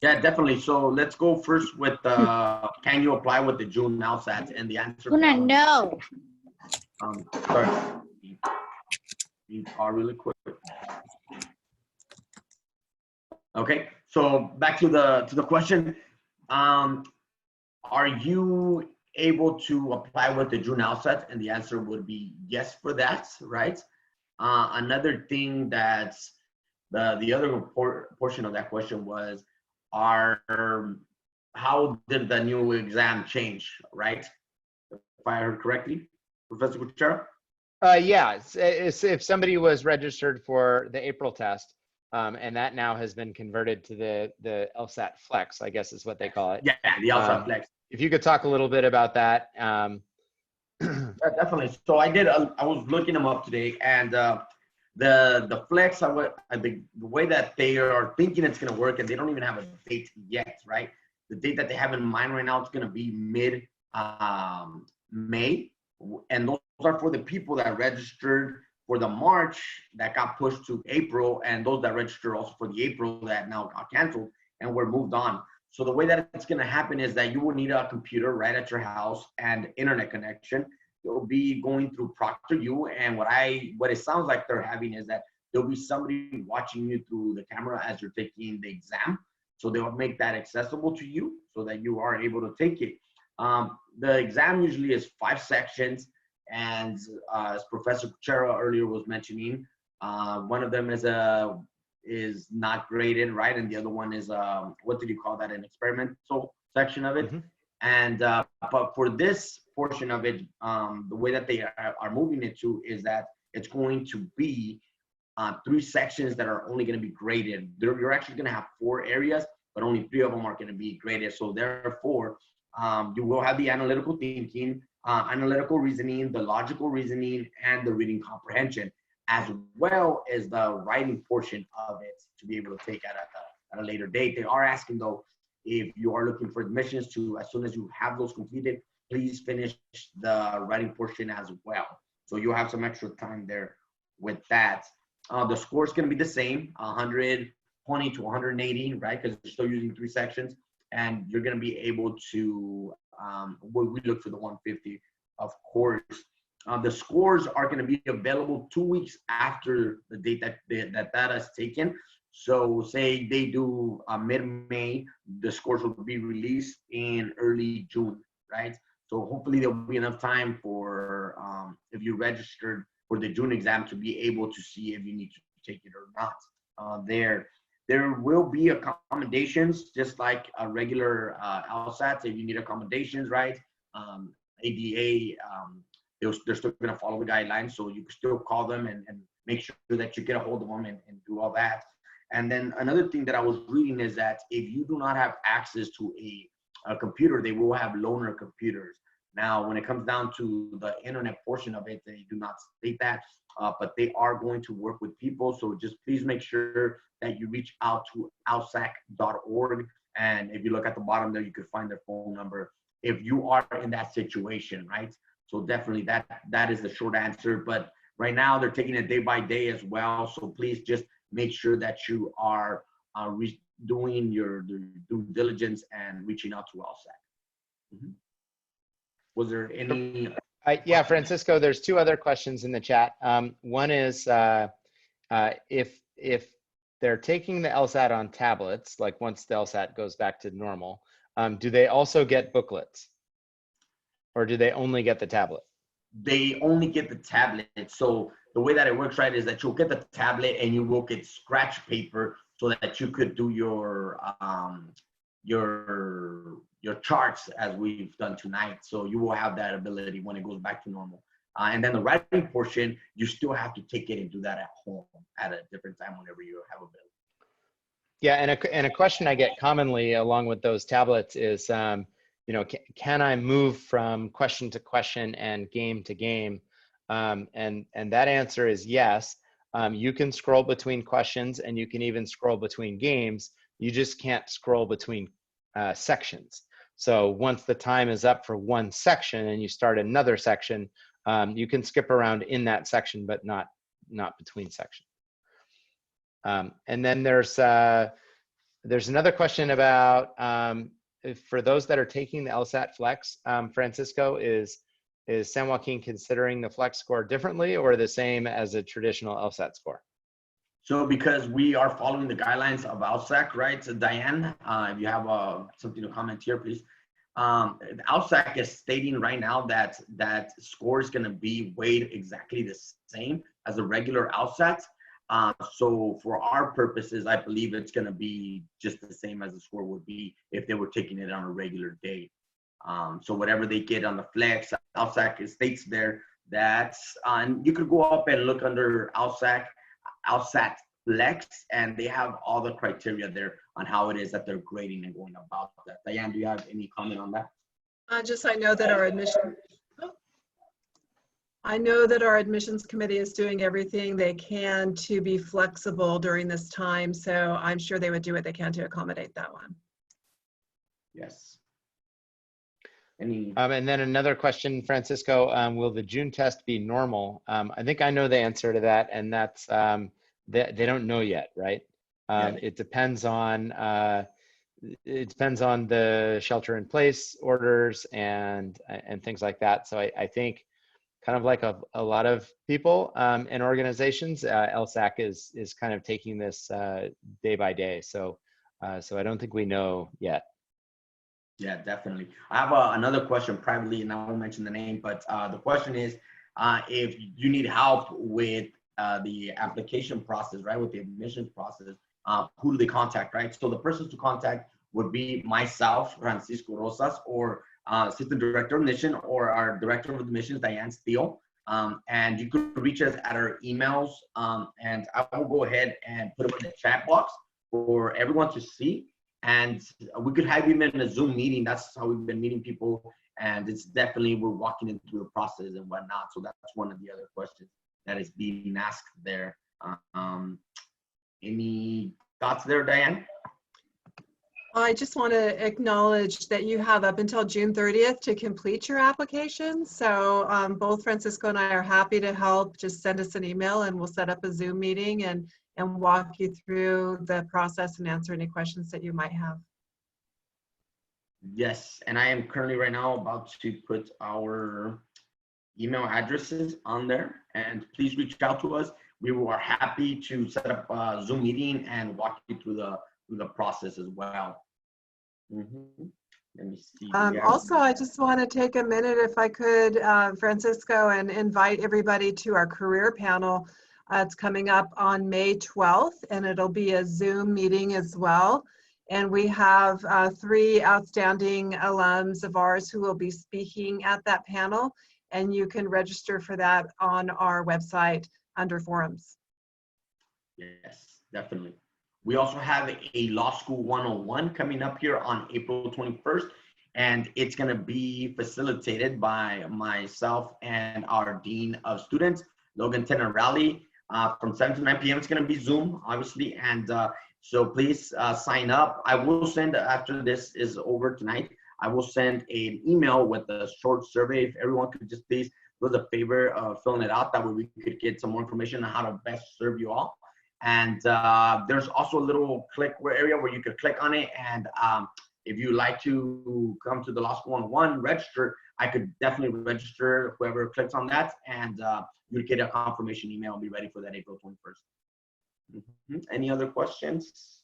Yeah, definitely. So let's go first with can you apply with the June LSATs, and the answer. No. Sorry. These are really quick. Okay, so back to the question. Are you able to apply with the June LSAT? And the answer would be yes for that, right? Another thing that's the other portion of that question was, how did the new exam change, right? If I heard correctly, Professor Kucera? Yeah, it's if somebody was registered for the April test, and that now has been converted to the LSAT Flex, I guess is what they call it. Yeah, the LSAT Flex. If you could talk a little bit about that. Yeah, definitely. So I did. I was looking them up today, and the Flex, the way that they are thinking it's going to work, and they don't even have a date yet, right? The date that they have in mind right now is going to be mid May, and those are for the people that registered for the March that got pushed to April, and those that registered also for the April that now got canceled and were moved on. So the way that it's going to happen is that you will need a computer right at your house and internet connection. You'll be going through ProctorU, and what it sounds like they're having is that there'll be somebody watching you through the camera as you're taking the exam. So they'll make that accessible to you so that you are able to take it. The exam usually is 5 sections, and as Professor Kucera earlier was mentioning, one of them is not graded, right? And the other one is, what did you call that? An experimental section of it. Mm-hmm. And, but for this portion of it, the way that they are moving it to is that it's going to be 3 sections that are only going to be graded. You're actually going to have 4 areas, but only 3 of them are going to be graded. So therefore, you will have the analytical thinking, analytical reasoning, the logical reasoning, and the reading comprehension, as well as the writing portion of it to be able to take at a later date. They are asking though, if you are looking for admissions to, as soon as you have those completed, please finish the writing portion as well. So you'll have some extra time there with that. The score is going to be the same, 120 to 180, right? Because you're still using 3 sections, and you're going to be able to, we look for the 150, of course. The scores are going to be available 2 weeks after the date that data is taken. So say they do mid-May, the scores will be released in early June, right? So hopefully there'll be enough time for, if you registered for the June exam, to be able to see if you need to take it or not. There will be accommodations, just like a regular LSAT. If you need accommodations, right? ADA, they're still going to follow the guidelines, so you can still call them and make sure that you get a hold of them and do all that. And then another thing that I was reading is that if you do not have access to a computer, they will have loaner computers. Now, when it comes down to the internet portion of it, they do not state that, but they are going to work with people. So just please make sure that you reach out to alsac.org. And if you look at the bottom there, you can find their phone number if you are in that situation, right? So definitely that is the short answer. But right now they're taking it day by day as well. So please just make sure that you are doing your due diligence and reaching out to LSAT. Mm-hmm. Was there any? Yeah, Francisco, there's 2 other questions in the chat. One is if they're taking the LSAT on tablets, like once the LSAT goes back to normal, do they also get booklets? Or do they only get the tablet? They only get the tablet. So the way that it works, right, is that you'll get the tablet and you will get scratch paper so that you could do your charts as we've done tonight. So you will have that ability when it goes back to normal. And then the writing portion, you still have to take it and do that at home at a different time whenever you have ability. Yeah, and a question I get commonly along with those tablets is, can I move from question to question and game to game? And that answer is yes. You can scroll between questions and you can even scroll between games. You just can't scroll between sections. So once the time is up for one section and you start another section, you can skip around in that section, but not between sections. And then there's another question about, for those that are taking the LSAT Flex, Francisco, is San Joaquin considering the Flex score differently or the same as a traditional LSAT score? So because we are following the guidelines of LSAC, right? So Diane, if you have something to comment here, please. LSAC is stating right now that score is going to be weighed exactly the same as a regular LSAT. So for our purposes, I believe it's going to be just the same as the score would be if they were taking it on a regular day. So whatever they get on the Flex, LSAC states there that you could go up and look under LSAT Flex, and they have all the criteria there on how it is that they're grading and going about that. Diane, do you have any comment on that? I know that our admissions committee is doing everything they can to be flexible during this time, so I'm sure they would do what they can to accommodate that one. Yes. And then another question, Francisco, will the June test be normal? I think I know the answer to that, and that's they don't know yet, right? It depends on it depends on the shelter in place orders and things like that. So I think kind of like a lot of people and organizations, LSAC is kind of taking this day by day. So so I don't think we know yet. Yeah, definitely. I have another question privately, and I won't mention the name, but the question is, if you need help with the application process, right, with the admissions process, who do they contact, right? So the persons to contact would be myself, Francisco Rosas, or Assistant Director of Admission, or our Director of Admissions, Diane Steele. And you could reach us at our emails, and I will go ahead and put them in the chat box for everyone to see. And we could have even in a Zoom meeting. That's how we've been meeting people. And it's definitely, we're walking into the process and whatnot. So that's one of the other questions that is being asked there. Any thoughts there, Diane? I just want to acknowledge that you have up until June 30th to complete your application. So both Francisco and I are happy to help. Just send us an email and we'll set up a Zoom meeting and walk you through the process and answer any questions that you might have. Yes, and I am currently right now about to put our email addresses on there, and please reach out to us. We are happy to set up a Zoom meeting and walk you through the process as well. Let me see. Also, I just want to take a minute, if I could, Francisco, and invite everybody to our career panel. It's coming up on May 12th, and it'll be a Zoom meeting as well. And we have 3 outstanding alums of ours who will be speaking at that panel, and you can register for that on our website under forums. Yes, definitely. We also have a Law School 101 coming up here on April 21st, and it's going to be facilitated by myself and our Dean of Students, Logan Tenerelli, from 7 to 9 p.m. It's going to be Zoom, obviously, and so please sign up. I will send, after this is over tonight, I will send an email with a short survey. If everyone could just please do the favor of filling it out, that way we could get some more information on how to best serve you all. And there's also a little click area where you could click on it. And if you like to come to the Law School 101, register, I could definitely register whoever clicks on that, and you'd get a confirmation email and be ready for that April 21st. Any other questions?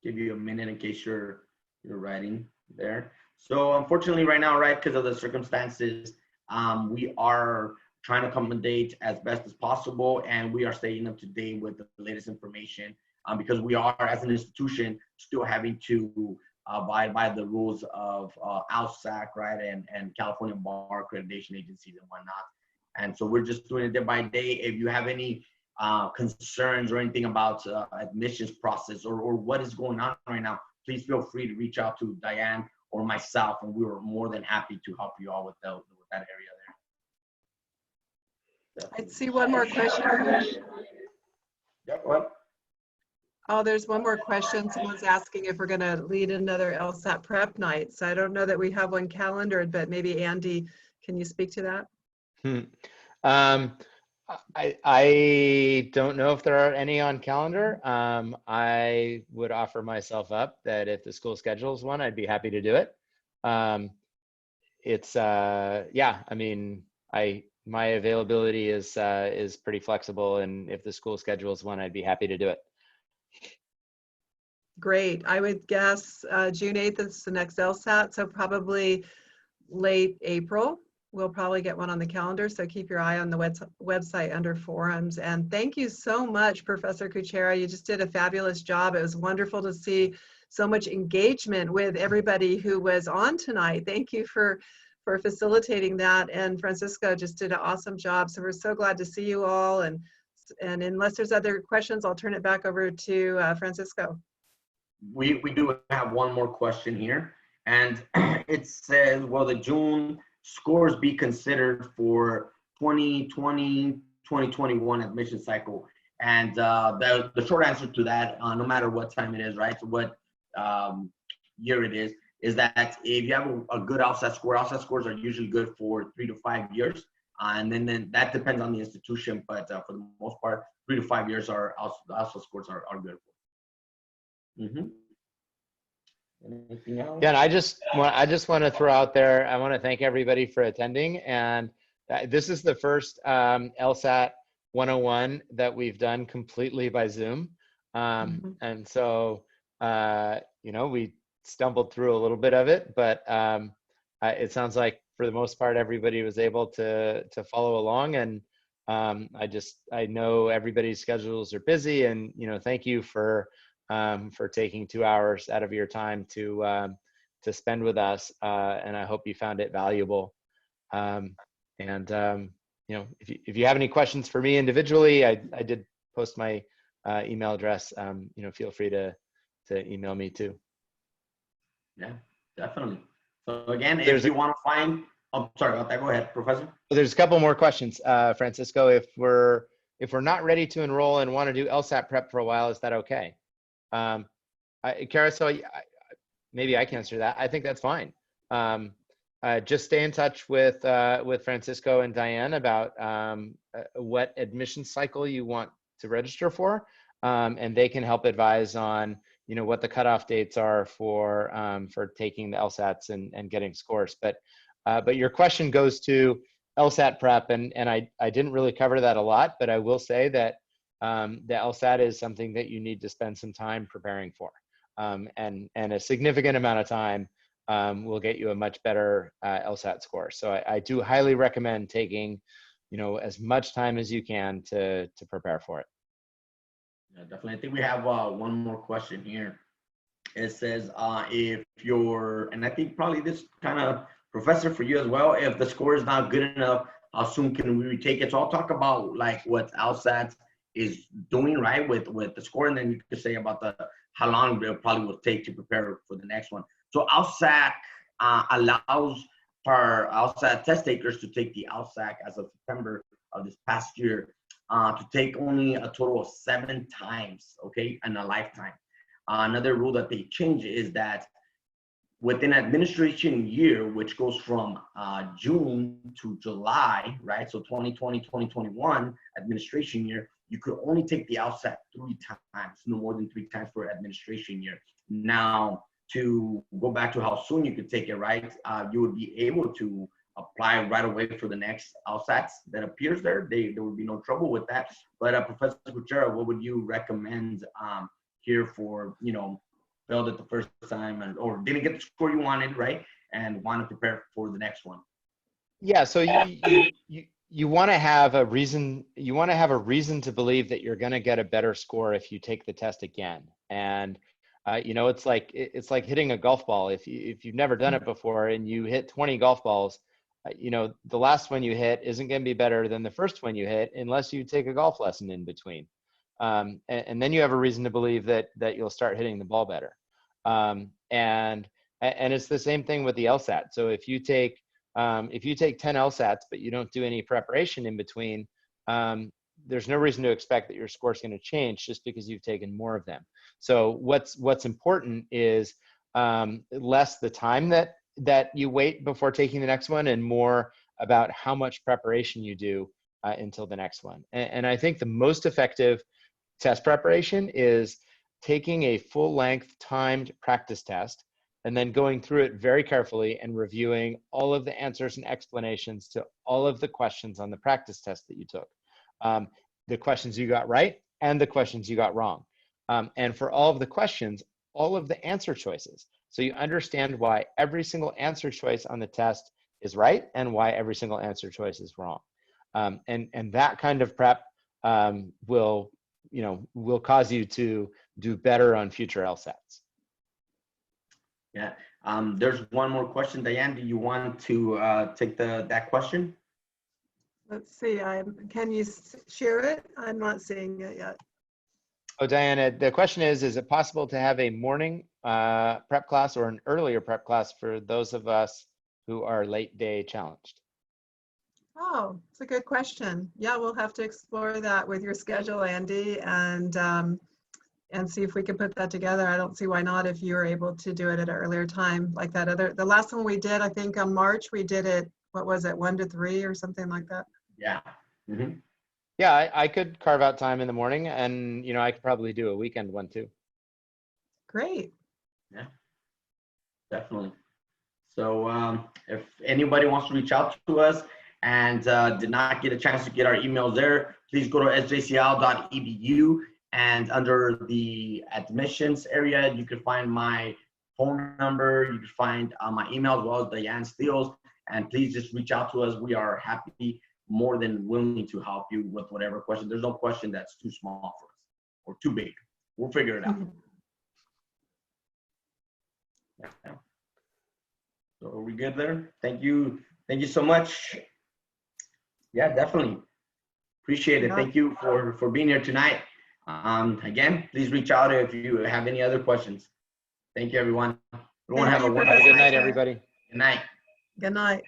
Give you a minute in case you're writing there. So unfortunately right now, right, because of the circumstances, we are trying to accommodate as best as possible, and we are staying up to date with the latest information because we are, as an institution, still having to abide by the rules of LSAC, right, and California Bar Accreditation Agencies and whatnot. And so we're just doing it day by day. If you have any concerns or anything about admissions process or what is going on right now, please feel free to reach out to Diane or myself, and we were more than happy to help you all with that area there. I see one more question. Yep, what? Oh, there's one more question. Someone's asking if we're going to lead another LSAT prep night. So I don't know that we have one calendared, but maybe Andy, can you speak to that? I don't know if there are any on calendar. I would offer myself up that if the school schedules one, I'd be happy to do it. It's yeah, I mean, my availability is pretty flexible, and if the school schedules one, I'd be happy to do it. Great. I would guess June 8th is the next LSAT, so probably late April. We'll probably get one on the calendar, so keep your eye on the website under forums. And thank you so much, Professor Kucera. You just did a fabulous job. It was wonderful to see so much engagement with everybody who was on tonight. Thank you for facilitating that. And Francisco just did an awesome job. So we're so glad to see you all. And unless there's other questions, I'll turn it back over to Francisco. We do have one more question here. And it says, will the June scores be considered for 2020-2021 admission cycle? And the short answer to that, no matter what time it is, right, so what year it is that if you have a good LSAT score, LSAT scores are usually good for 3 to 5 years. And then that depends on the institution, but for the most part, 3 to 5 years are LSAT scores are good for. Anything else? Yeah, and I just want to throw out there, I want to thank everybody for attending. And this is the first LSAT 101 that we've done completely by Zoom. And so, you know, we stumbled through a little bit of it, but it sounds like for the most part, everybody was able to follow along. And I know everybody's schedules are busy, and, you know, thank you for taking 2 hours out of your time to spend with us. And I hope you found it valuable. You know, if you have any questions for me individually, I did post my email address. You know, feel free to email me too. Yeah, definitely. So again, if you want to find, oh, sorry about that. Go ahead, Professor. There's a couple more questions, Francisco. If we're not ready to enroll and want to do LSAT prep for a while, is that okay? Kucera, so maybe I can answer that. I think that's fine. Just stay in touch with Francisco and Diane about what admission cycle you want to register for, and they can help advise on, you know, what the cutoff dates are for taking the LSATs and getting scores. But your question goes to LSAT prep, and I didn't really cover that a lot, but I will say that the LSAT is something that you need to spend some time preparing for, and a significant amount of time will get you a much better LSAT score. So I do highly recommend taking, you know, as much time as you can to prepare for it. Yeah, definitely. I think we have one more question here. It says, if you're, and I think probably this kind of, Professor, for you as well, if the score is not good enough, how soon can we retake it? So I'll talk about like what LSAT is doing, right, with the score, and then you can say about how long it probably will take to prepare for the next one. So LSAT allows for LSAT test takers to take the LSAT as of September of this past year to take only a total of 7 times, okay, in a lifetime. Another rule that they changed is that within administration year, which goes from June to July, right? So 2020, 2021 administration year, you could only take the LSAT 3 times, no more than 3 times per administration year. Now, to go back to how soon you could take it, right? You would be able to apply right away for the next LSATs that appears there. There would be no trouble with that. But Professor Kucera, what would you recommend here for, you know, failed it the first time or didn't get the score you wanted, right? And want to prepare for the next one? Yeah, so you want to have a reason. You want to have a reason to believe that you're going to get a better score if you take the test again. And you know, it's like hitting a golf ball. If you've never done it before and you hit 20 golf balls, you know, the last one you hit isn't going to be better than the first one you hit unless you take a golf lesson in between. And then you have a reason to believe that you'll start hitting the ball better. And it's the same thing with the LSAT. So if you take 10 LSATs but you don't do any preparation in between, there's no reason to expect that your score is going to change just because you've taken more of them. So what's important is less the time that you wait before taking the next one, and more about how much preparation you do until the next one. And I think the most effective test preparation is taking a full-length timed practice test and then going through it very carefully and reviewing all of the answers and explanations to all of the questions on the practice test that you took. The questions you got right and the questions you got wrong. And for all of the questions, all of the answer choices. So you understand why every single answer choice on the test is right and why every single answer choice is wrong. And that kind of prep will cause you to do better on future LSATs. Yeah, there's one more question. Diane, do you want to take that question? Let's see, can you share it? I'm not seeing it yet. Oh, Diana, the question is it possible to have a morning prep class or an earlier prep class for those of us who are late day challenged? Oh, it's a good question. Yeah, we'll have to explore that with your schedule, Andy, and see if we can put that together. I don't see why not if you're able to do it at an earlier time like that. The last one we did, I think on March, we did it what was it, 1 to 3 or something like that? Yeah. Mhm. Yeah, I could carve out time in the morning, and I could probably do a weekend one too. Great. Yeah, definitely. So if anybody wants to reach out to us and did not get a chance to get our emails there, please go to sjcl.edu, and under the admissions area, you can find my phone number. You can find my email as well as Diane Steele's, and please just reach out to us. We are happy, more than willing to help you with whatever question. There's no question that's too small for us or too big. We'll figure it out. Yeah. So are we good there? Thank you. Thank you so much. Yeah, definitely. Appreciate it. Yeah. Thank you for being here tonight. Again, please reach out if you have any other questions. Thank you, everyone. Everyone have a Thank you, wonderful Good night. night, everybody. Good night. Good night.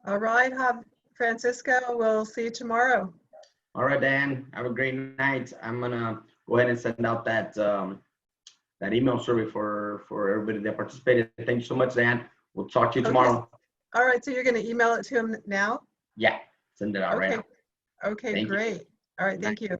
All right, Francisco, we'll see you tomorrow. All right, Dan. Have a great night. I'm gonna go ahead and send out that that email survey for everybody that participated. Thank you so much, Dan. We'll talk to you Okay. tomorrow. All right, so you're going to email it to him now? Yeah, send it out right now. Okay, Thank you. great. All right, thank you.